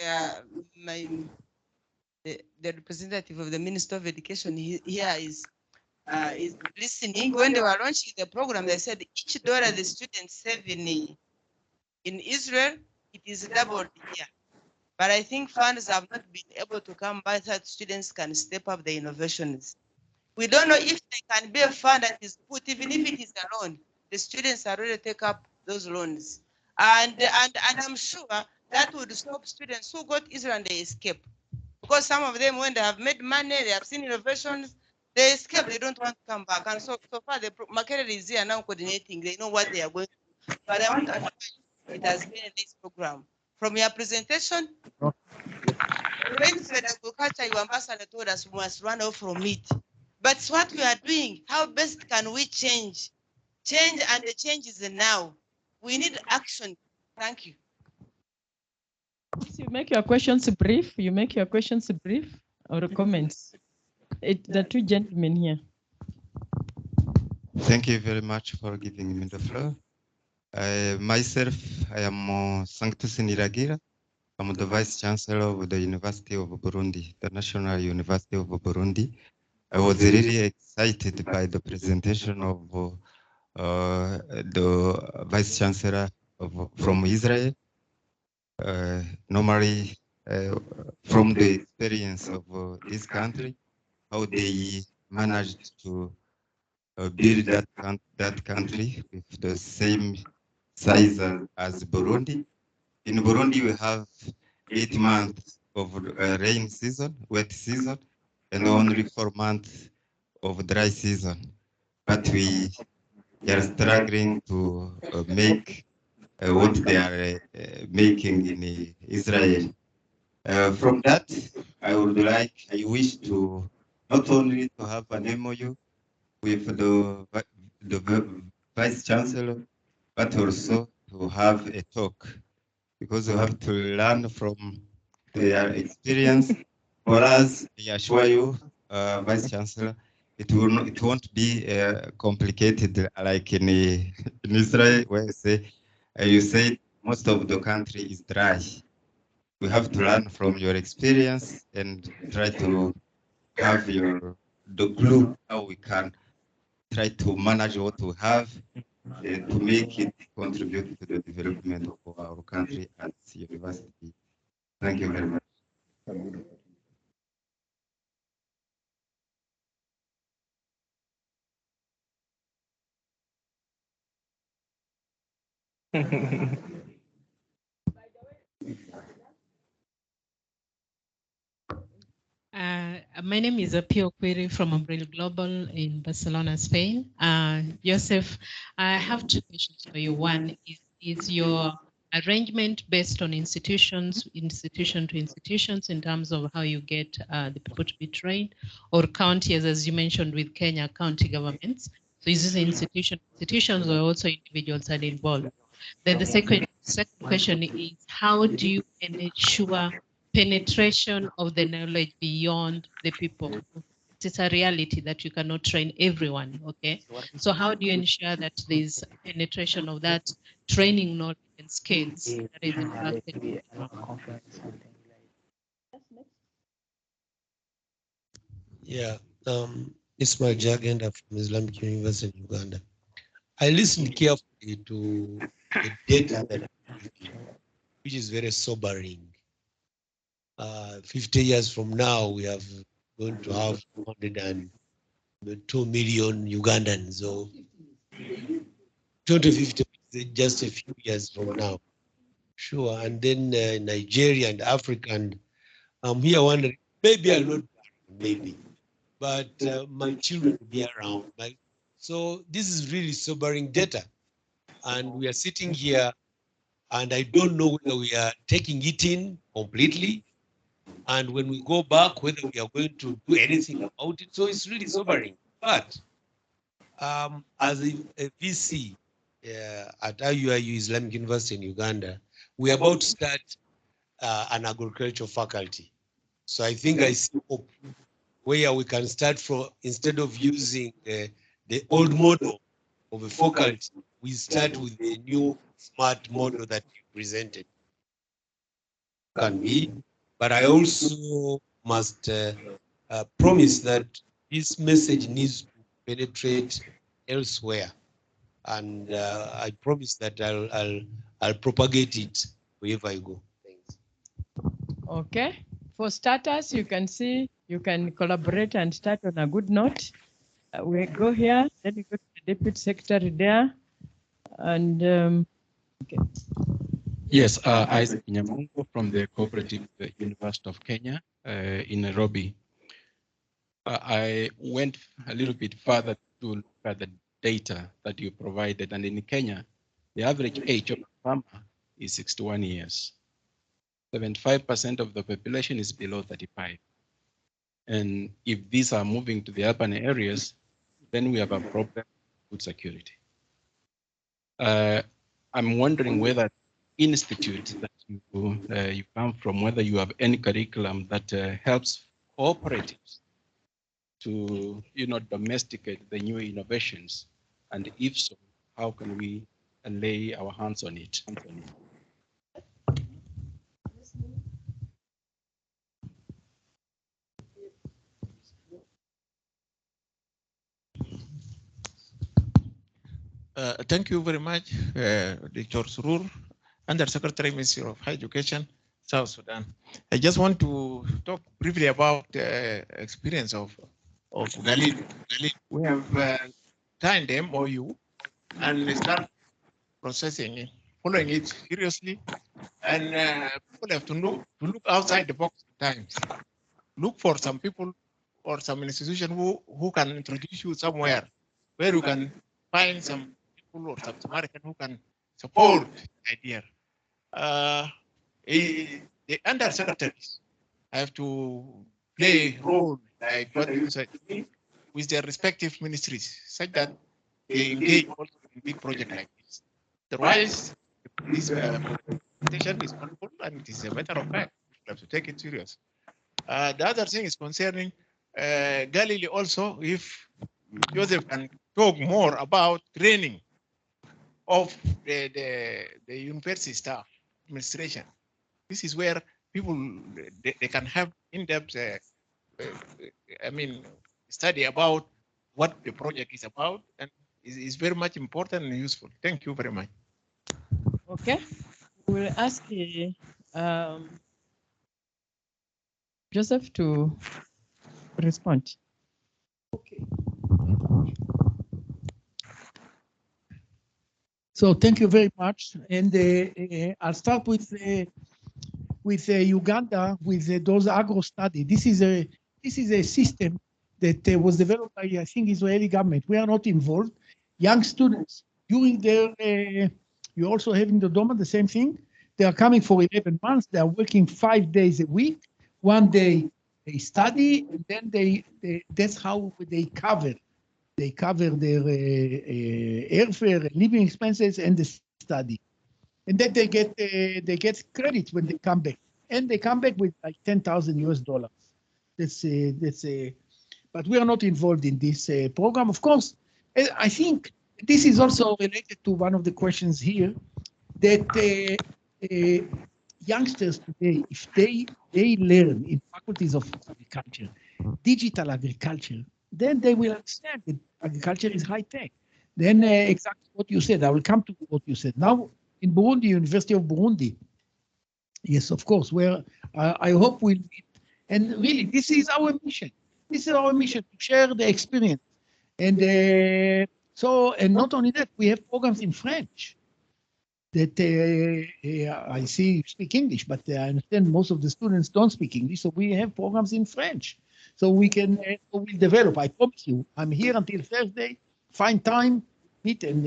the representative of the Minister of Education here is listening. When they were launching the program, they said each dollar the students save in Israel, it is doubled here. But I think funds have not been able to come by so that students can step up the innovations. We don't know if there can be a fund that is put, even if it is a loan, the students are ready to take up those loans. And I'm sure that would stop students who got Israel and they escape. Because some of them, when they have made money, they have seen innovations, they escape, they don't want to come back. And so far, the market is here now coordinating, they know what they are going to do. But I want to assure you, it has been a nice program. From your presentation, rainfed agriculture, your ambassador told us we must run off from it. But what we are doing, how best can we change? Change, and the change is now. We need action. Thank you. You make your questions brief. You make your questions brief or comments. The two gentlemen here. Thank you very much for giving me the floor. Myself, I am Sanctus Niragira. I'm the Vice Chancellor of the University of Burundi, the National University of Burundi. I was really excited by the presentation of the Vice Chancellor from Israel. Normally, from the experience of this country, how they managed to build that country with the same size as Burundi. In Burundi, we have 8 months of rain season, wet season, and only 4 months of dry season. But we are struggling to make what they are making in Israel. From that, I wish to not only to have an MOU with the Vice Chancellor, but also to have a talk, because we have to learn from their experience. For us, I assure you, Vice Chancellor, it won't be complicated like in Israel, where you say most of the country is dry. We have to learn from your experience and try to have the clue how we can try to manage what we have to make it contribute to the development of our country as university. Thank you very much. My name is Apio Quiri from Umbrella Global in Barcelona, Spain. Joseph, I have two questions for you. One is your arrangement based on institution to institutions in terms of how you get the people to be trained, or counties, as you mentioned with Kenya, county governments. So is this institutions or also individuals are involved? Then the second question is, how do you ensure penetration of the knowledge beyond the people? It's a reality that you cannot train everyone, okay? So how do you ensure that there's penetration of that training knowledge and skills that is impacted? Yeah, Ismail Jagenda from Islamic University in Uganda. I listened carefully to the data that, which is very sobering. 50 years from now, we are going to have 102 million Ugandans. So 2050 is just a few years from now. Sure, and then Nigeria and Africa, and I'm here wondering, maybe I'm not, maybe, but my children will be around. So this is really sobering data. And we are sitting here, and I don't know whether we are taking it in completely, And when we go back, whether we are going to do anything about it. So it's really sobering. But as a VC at IUIU Islamic University in Uganda, we are about to start an agricultural faculty. So I think I see hope where we can start from, instead of using the old model of a faculty, we start with the new smart model that you presented. Can be, but I also must promise that this message needs to penetrate elsewhere, and I promise that I'll propagate it wherever I go. Thanks. Okay. For starters, you can see you can collaborate and start on a good note. We go here, then we go to the deputy secretary there, and okay. Yes, Isaac Nyamungo from the Cooperative University of Kenya in Nairobi. I went a little bit further to look at the data that you provided, and in Kenya, the average age of a farmer is 61 years. 75% of the population is below 35. And if these are moving to the urban areas, then we have a problem with food security. I'm wondering whether institute that you come from, whether you have any curriculum that helps cooperatives to domesticate the new innovations, and if so, how can we lay our hands on it? Thank you very much, Dr. Surur, Under Secretary, Ministry of Higher Education, South Sudan. I just want to talk briefly about the experience of Galil. We have signed the MOU and start processing it, following it seriously, and people have to look outside the box at times. Look for some people or some institution who can introduce you somewhere where you can find some people or some Samaritan who can support the idea. The undersecretaries have to play a role like what you said with their respective ministries, such that they engage also in big projects like this. Otherwise, this presentation is helpful and it is a matter of fact. We have to take it serious. The other thing is concerning Galilee also, if Joseph can talk more about training of the university staff, administration. This is where people, they can have in-depth, study about what the project is about, and is very much important and useful. Thank you very much. Okay, we'll ask Joseph to respond. Okay. So thank you very much, and I'll start with Uganda with those agro study. This is a system that was developed by, I think, Israeli government. We are not involved. Young students during their, you also have in Dodoma the same thing. They are coming for 11 months. They are working 5 days a week. One day they study, and then that's how they cover. They cover their airfare, living expenses, and the study. And then they get credit when they come back. And they come back with like $10,000 US. But we are not involved in this program. Of course, I think this is also related to one of the questions here, that youngsters today, if they learn in faculties of agriculture, digital agriculture, then they will understand that agriculture is high tech. Then exactly what you said, I will come to what you said. Now in Burundi, University of Burundi, yes, of course, where I hope we'll meet. And really, this is our mission. This is our mission, to share the experience. And and not only that, we have programs in French that I see you speak English, but I understand most of the students don't speak English. So we have programs in French. So we can we'll develop. I promise you, I'm here until Thursday. Find time, meet, and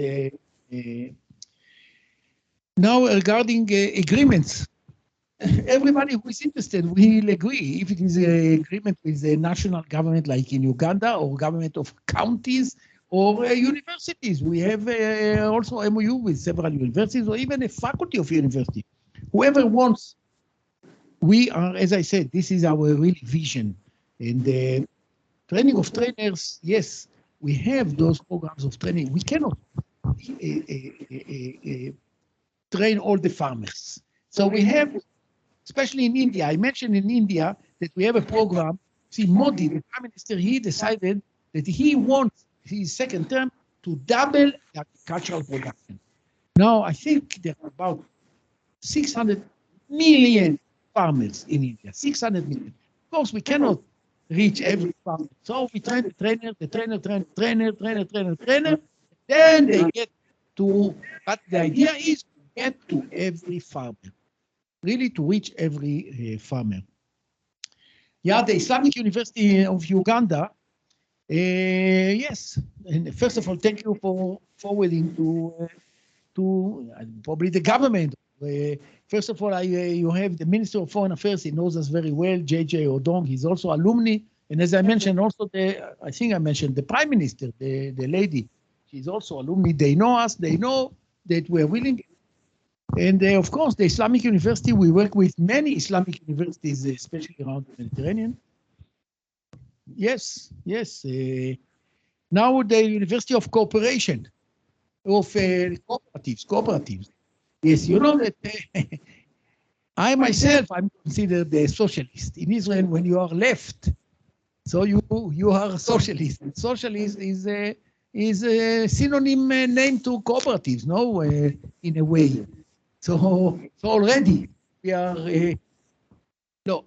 now regarding agreements. everybody who is interested will agree. If it is an agreement with the national government, like in Uganda, or government of counties, or universities. We have also MOU with several universities, or even a faculty of university. Whoever wants, we are, as I said, this is our real vision. And the training of trainers, yes, we have those programs of training. We cannot train all the farmers. So we have, especially in India, I mentioned in India that we have a program. See, Modi, the prime minister, he decided that he wants his second term to double the agricultural production. Now, I think there are about 600 million farmers in India, 600 million. Of course, we cannot reach every farmer. So we train the trainer, then they get to, but the idea is to get to every farmer, really to reach every farmer. Yeah, the Islamic University of Uganda, yes, and first of all, thank you for forwarding to probably the government. First of all, you have the Minister of Foreign Affairs. He knows us very well. JJ Odong. He's also alumni, and as I mentioned, also I think I mentioned the Prime Minister, the lady. She's also alumni. They know us. They know that we're willing. And of course, the Islamic University. We work with many Islamic universities, especially around the Mediterranean. Yes, yes. Now the University of Cooperation, of cooperatives. Yes, you know that I myself, I'm considered a socialist. In Israel, when you are left, so you are a socialist. Socialist is a synonym name to cooperatives, no, in a way. So already we are. No,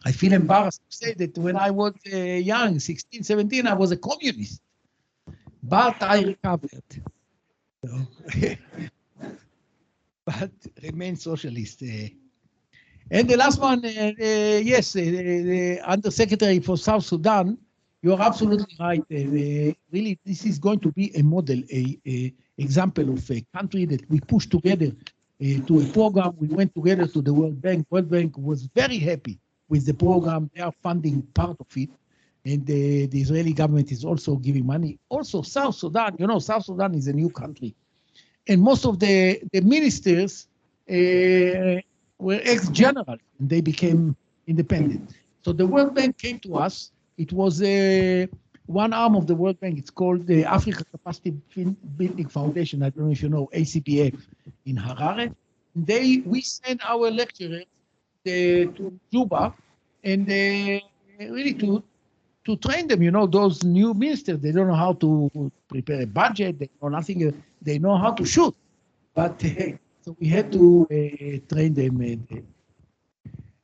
I feel embarrassed to say that when I was young, 16, 17, I was a communist, but I recovered. So, but remain socialist. And the last one, yes, the Undersecretary for South Sudan, you are absolutely right. Really, this is going to be a model, a example of a country that we push together to a program. We went together to the World Bank. World Bank was very happy with the program. They are funding part of it. And the Israeli government is also giving money. Also, South Sudan, you know, South Sudan is a new country. And most of the ministers were ex-generals, and they became independent. So the World Bank came to us. It was one arm of the World Bank. It's called the Africa Capacity Building Foundation. I don't know if you know, ACPF in Harare. We sent our lecturers to Juba, and really to train them. You know, those new ministers, they don't know how to prepare a budget. They know nothing. They know how to shoot, but so we had to train them.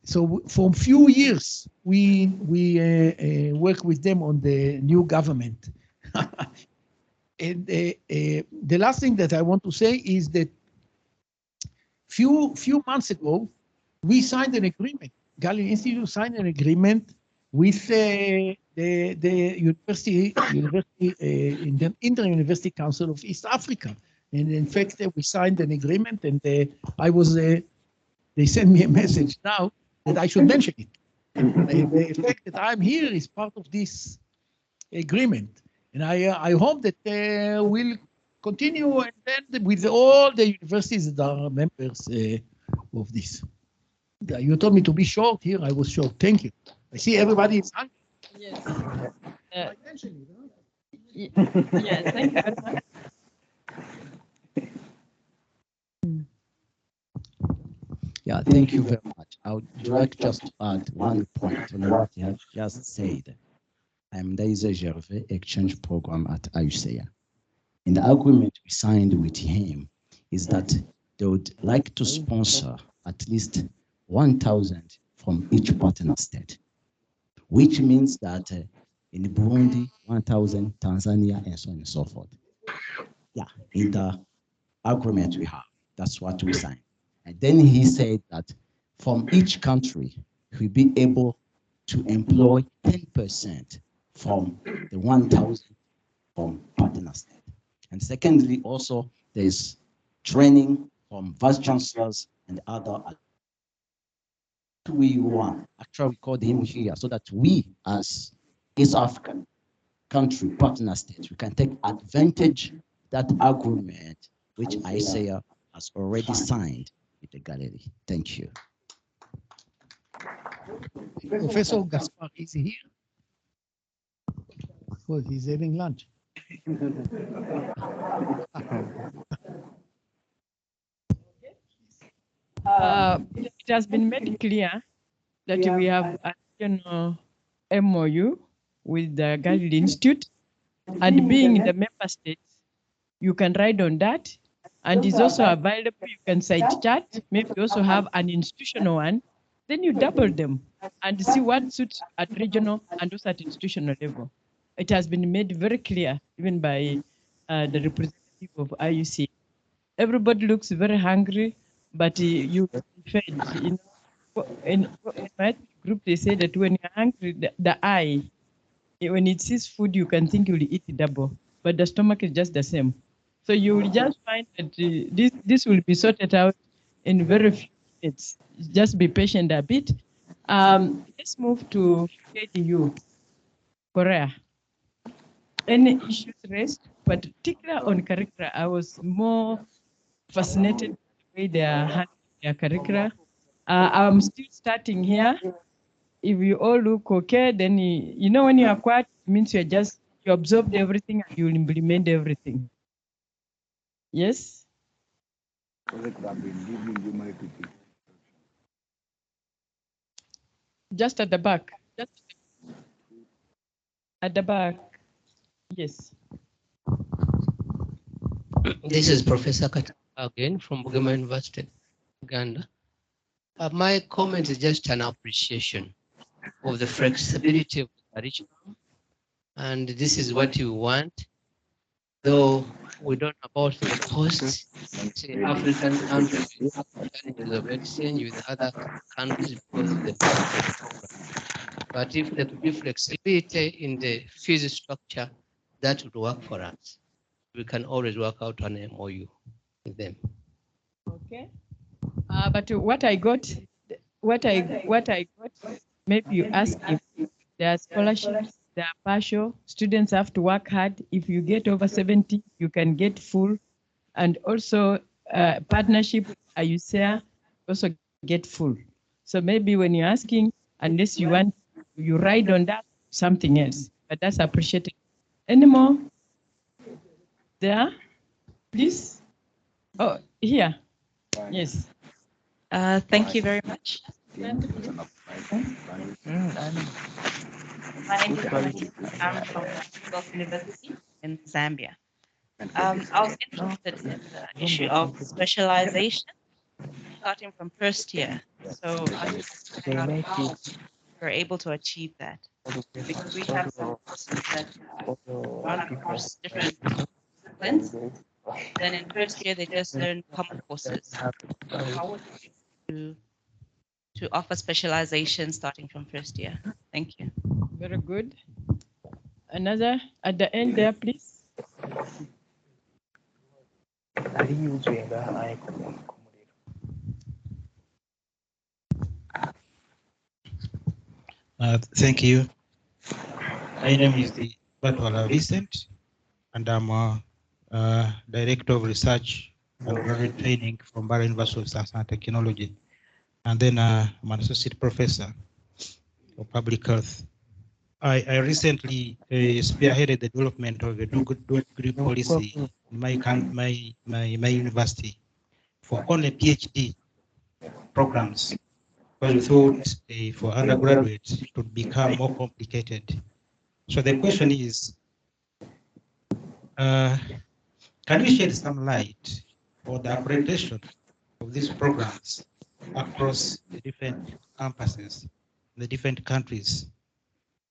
So for a few years, we work with them on the new government. And the last thing that I want to say is that few months ago, we signed an agreement. Galilee Institute signed an agreement with the university in the Inter-University Council of East Africa. And in fact, we signed an agreement, and they sent me a message now that I should mention it. And the fact that I'm here is part of this agreement. And I hope that we'll continue, and then with all the universities that are members of this. You told me to be short here. I was short. Thank you. I see everybody is hungry. Yes. Yeah, thank you very much. Yeah, thank you very much. I would like just to add one point on what you have just said. I'm Daisy Gervais, exchange program at AUSEA. And the agreement we signed with him is that they would like to sponsor at least 1,000 from each partner state, which means that in Burundi, 1,000, Tanzania, and so on and so forth. Yeah, in the agreement we have, that's what we signed. And then he said that from each country, we'll be able to employ 10% from the 1,000 from partner state. And secondly, also, there's training from vice chancellors and other. We want actually called him here so that we as East African country partner states, we can take advantage that agreement which ISEA has already signed with the gallery. Thank you. Professor Gaspar, is he here? Well, he's having lunch. It has been made clear that we have a regional MOU with the Galilee Institute, and being in the member states, you can ride on that, and it's also available. You can side chat. Maybe you also have an institutional one. Then you double them and see what suits at regional and also at institutional level. It has been made very clear, even by the representative of IUC. Everybody looks very hungry, but you fed. You know, in my group, they say that when you're hungry, the eye, when it sees food, you can think you'll eat double, but the stomach is just the same. So you will just find that this will be sorted out in very few minutes. Just be patient a bit. Let's move to KDU, Korea. Any issues raised, particularly on curricula? I was more fascinated with the way they are handling their curricula. I'm still starting here. If you all look okay, then you know when you are quiet, it means you absorbed everything and you will implement everything. Yes? Just at the back. Just at the back. Yes. This is Professor Katanga again from Bugema University, Uganda. My comment is just an appreciation of the flexibility of the curriculum, and this is what you want, though we don't know about the costs. Say African countries have challenges of exchange with other countries because of the program. But if there could be flexibility in the fees structure, that would work for us. We can always work out an MOU with them. Okay. But what I got, maybe you ask if there are scholarships, there are partial, students have to work hard. If you get over 70, you can get full. And also partnership, IUCEA, also get full. So maybe when you're asking, unless you want, you ride on that, something else. But that's appreciated. Any more? There? Please? Oh, here. Yes. Thank you very much. My name is Monique. I'm from Gulf University in Zambia. I was interested in the issue of specialization starting from first year. So I'm wondering how we're able to achieve that. Because we have some courses that run across different disciplines. Then in first year, they just learn common courses. How would you to offer specialization starting from first year? Thank you. Very good. Another at the end there, please. Thank you. My name is Batwala Vincent, and I'm Director of Research and Graduate Training from Bara University of Science and Technology. And then I'm an Associate Professor of Public Health. I recently spearheaded the development of a degree policy in my university for only PhD programs. But we thought for undergraduates it would become more complicated. So the question is, can you shed some light on the accreditation of these programs across the different campuses, the different countries?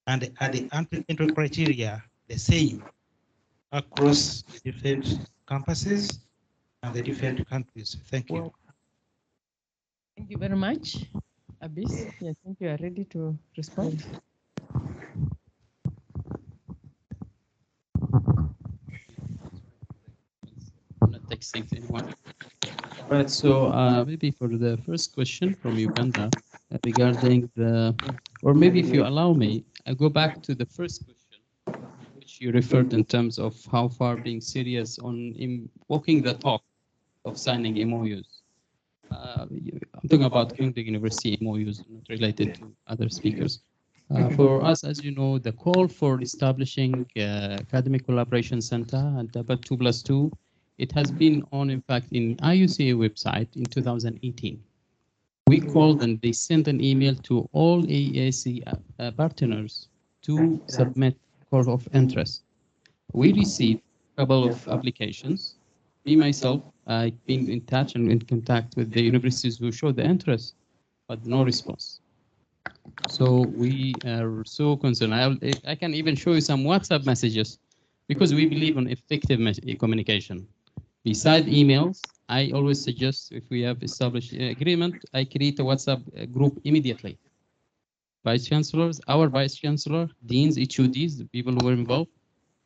And are the entry criteria the same across the different campuses and the different countries? Thank you. Thank you very much. Abyss, I think you are ready to respond. I'm not texting anyone. Right. So maybe for the first question from Uganda regarding the, or maybe if you allow me, I go back to the first question, which you referred in terms of how far being serious on walking the talk of signing MOUs. I'm talking about Kyongdo University MOUs, not related to other speakers. For us, as you know, the call for establishing academic collaboration center and DABA 2+2, it has been on, in fact, in IUCA website in 2018. We called and they sent an email to all AEC partners to submit call of interest. We received a couple of applications. Me, myself, I've been in touch and in contact with the universities who showed the interest, but no response. So we are so concerned. I can even show you some WhatsApp messages because we believe in effective communication. Beside emails, I always suggest if we have established agreement, I create a WhatsApp group immediately. Vice chancellors, our vice chancellor, deans, HODs, the people who were involved,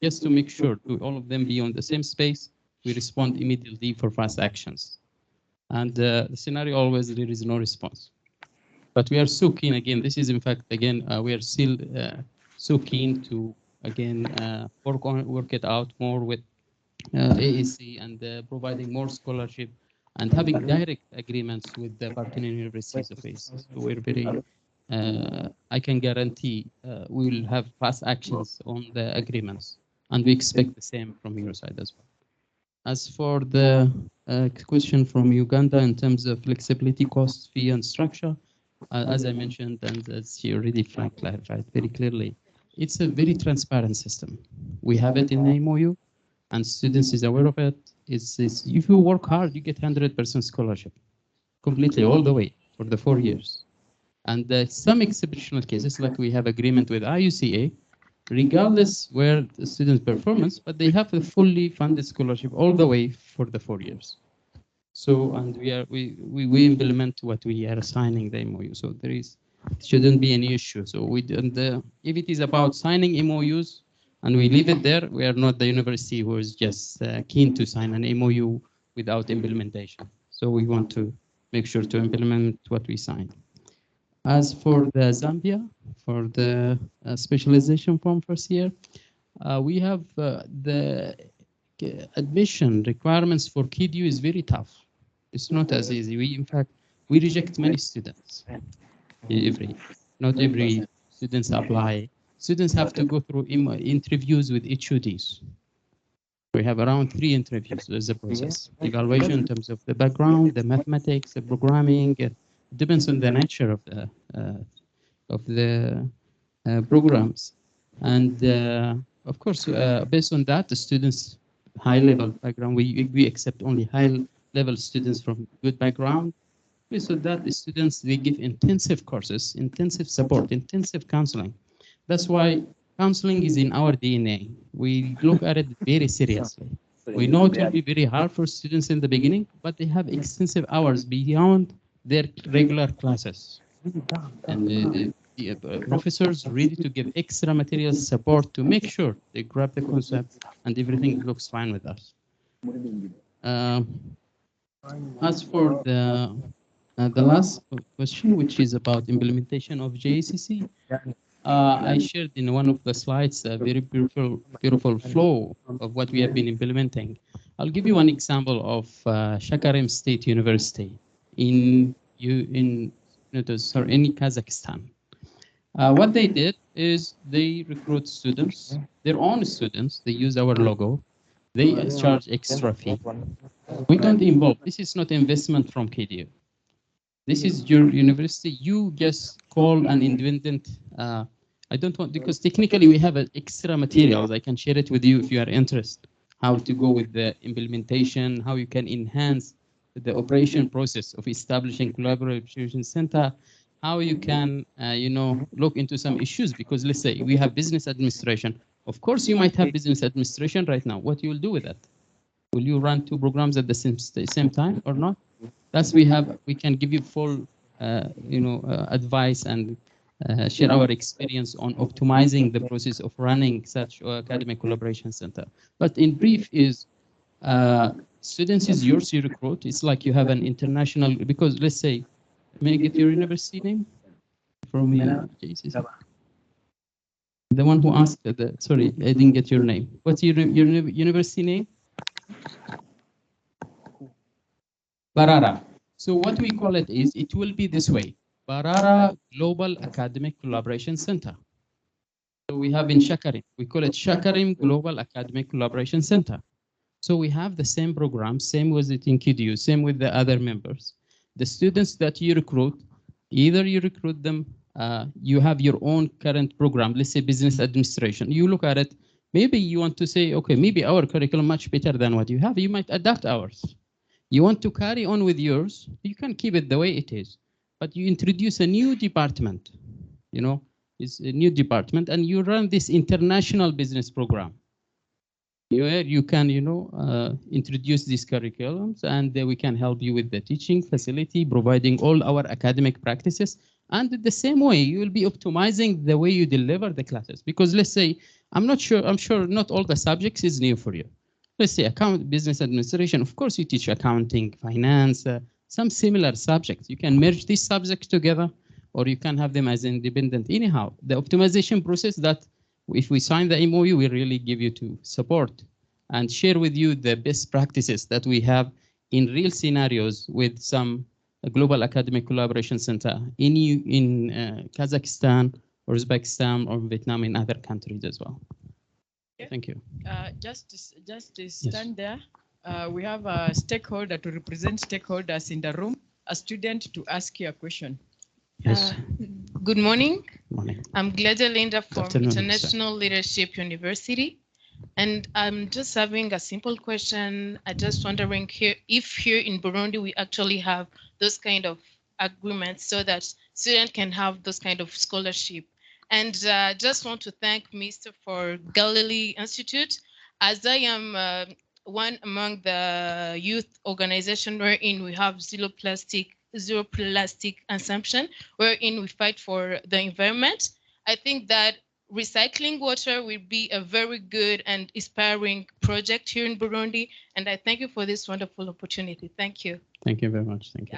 just to make sure to all of them be on the same space, we respond immediately for fast actions. And the scenario always there is no response. But we are so keen again. This is in fact again we are still so keen to again work it out more with AEC and providing more scholarship and having direct agreements with the partner universities of AEC. So we're very I can guarantee we will have fast actions on the agreements, and we expect the same from your side as well. As for the question from Uganda in terms of flexibility, cost, fee, and structure, as I mentioned, and as you already clarified very clearly, it's a very transparent system. We have it in the MOU, and students is aware of it. It's if you work hard, you get 100% scholarship, completely all the way for the 4 years. And some exceptional cases, like we have agreement with IUCA, regardless where the student's performance, but they have a fully funded scholarship all the way for the 4 years. So, and we implement what we are assigning the MOU. So there shouldn't be any issue. So if it is about signing MOUs and we leave it there, we are not the university who is just keen to sign an MOU without implementation. So we want to make sure to implement what we signed. As for the Zambia, for the specialization form first year, we have the admission requirements for KDU is very tough. It's not as easy. In fact, we reject many students. Not every students apply. Students have to go through interviews with HODs. We have around 3 interviews as a process. Evaluation in terms of the background, the mathematics, the programming. It depends on the nature of the programs. And of course, based on that, the students' high-level background, we accept only high-level students from good background. Based on that, the students, they give intensive courses, intensive support, intensive counseling. That's why counseling is in our DNA. We look at it very seriously. We know it will be very hard for students in the beginning, but they have extensive hours beyond their regular classes. And the professors ready to give extra material support to make sure they grab the concept and everything looks fine with us. As for the last question, which is about implementation of JACC, I shared in one of the slides a very beautiful flow of what we have been implementing. I'll give you one example of Shakarem State University in Kazakhstan. What they did is they recruit students, their own students. They use our logo. They charge extra fee. We don't involve. This is not investment from KDU. This is your university. You just call an independent. I don't want, because technically we have extra materials. I can share it with you if you are interested. How to go with the implementation, how you can enhance the operation process of establishing collaboration center, how you can, look into some issues, because let's say we have business administration. Of course, you might have business administration right now. What you will do with that? Will you run 2 programs at the same time or not? That's we can give you full, advice and share our experience on optimizing the process of running such academic collaboration center. But in brief is, students is yours, you recruit. It's like you have an international, because let's say, may I get your university name from JCC? The one who asked, sorry, I didn't get your name. What's your university name? Barara. So what we call it is, it will be this way. Barara Global Academic Collaboration Center. So we have in Shakarim, we call it Shakarim Global Academic Collaboration Center. So we have the same program, same with it in KDU, same with the other members. The students that you recruit, either you recruit them, you have your own current program, let's say business administration. You look at it, maybe you want to say, okay, maybe our curriculum much better than what you have. You might adapt ours. You want to carry on with yours, you can keep it the way it is, but you introduce a new department, you know, it's a new department, and you run this international business program where you can, you know, introduce these curriculums, and we can help you with the teaching facility, providing all our academic practices. And the same way, you will be optimizing the way you deliver the classes. Because let's say, I'm sure not all the subjects is new for you. Let's say business administration, of course you teach accounting, finance, some similar subjects. You can merge these subjects together, or you can have them as independent. Anyhow, the optimization process that if we sign the MOU, we really give you to support and share with you the best practices that we have in real scenarios with some global academic collaboration center in Kazakhstan or Uzbekistan or Vietnam, in other countries as well. Thank you. Just to stand there, we have a stakeholder to represent stakeholders in the room, a student to ask you a question. Yes. Good morning. Morning. I'm Gledia Linda from afternoon, International Leadership University. And I'm just having a simple question. I just wondering if here in Burundi, we actually have those kind of agreements so that students can have those kind of scholarship. And just want to thank Mr. for Galilee Institute, as I am one among the youth organization wherein we have zero plastic consumption, wherein we fight for the environment. I think that recycling water will be a very good and inspiring project here in Burundi. And I thank you for this wonderful opportunity. Thank you. Thank you very much. Thank you.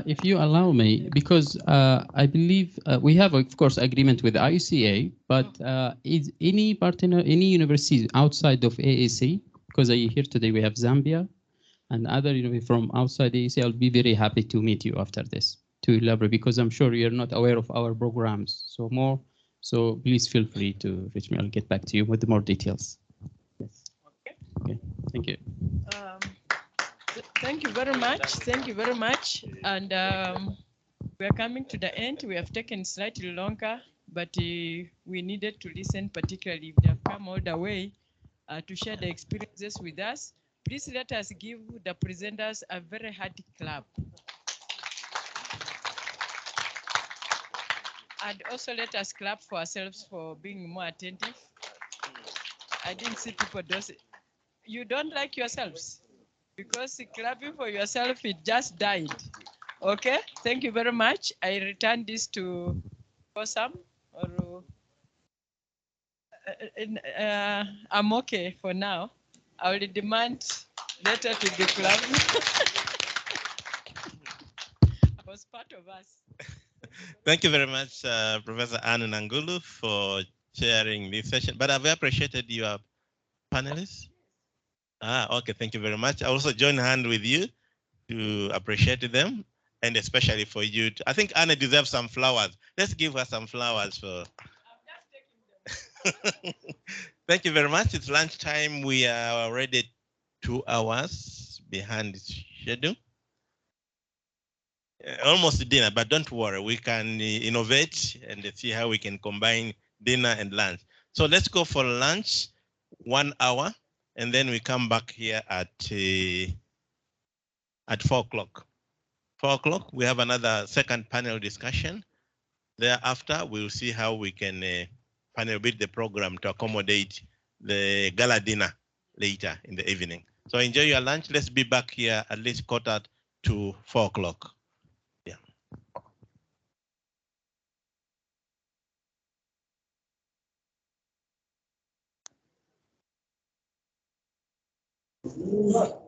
If you allow me, because I believe we have, of course, agreement with IUCA, but is any partner, any universities outside of AAC, because here today we have Zambia and other from outside AAC, I'll be very happy to meet you after this to elaborate, because I'm sure you're not aware of our programs so please feel free to reach me. I'll get back to you with more details. Yes. Okay. Thank you. Thank you very much. Thank you very much. And we are coming to the end. We have taken slightly longer, but we needed to listen, particularly if they have come all the way to share the experiences with us. Please let us give the presenters a very hearty clap. And also let us clap for ourselves for being more attentive. I didn't see people do it. You don't like yourselves? Because clapping for yourself, it just died. Okay, thank you very much. I return this to Osam. I'm okay for now. I will demand later to be clapping. Was part of us. Thank you very much, Professor Anne Nangulu, for chairing this session. But I've appreciated your panelists. Okay, thank you very much. I also join hand with you to appreciate them, and especially for you. I think Anna deserves some flowers. Let's give her some flowers for. Thank you very much. It's lunchtime. We are already 2 hours behind schedule. Almost dinner, but don't worry. We can innovate and see how we can combine dinner and lunch. So let's go for lunch, 1 hour. And then we come back here at 4 o'clock. 4 o'clock, we have another second panel discussion. Thereafter, we'll see how we can panel build the program to accommodate the gala dinner later in the evening. So enjoy your lunch. Let's be back here at least 4 o'clock. Hallelujah.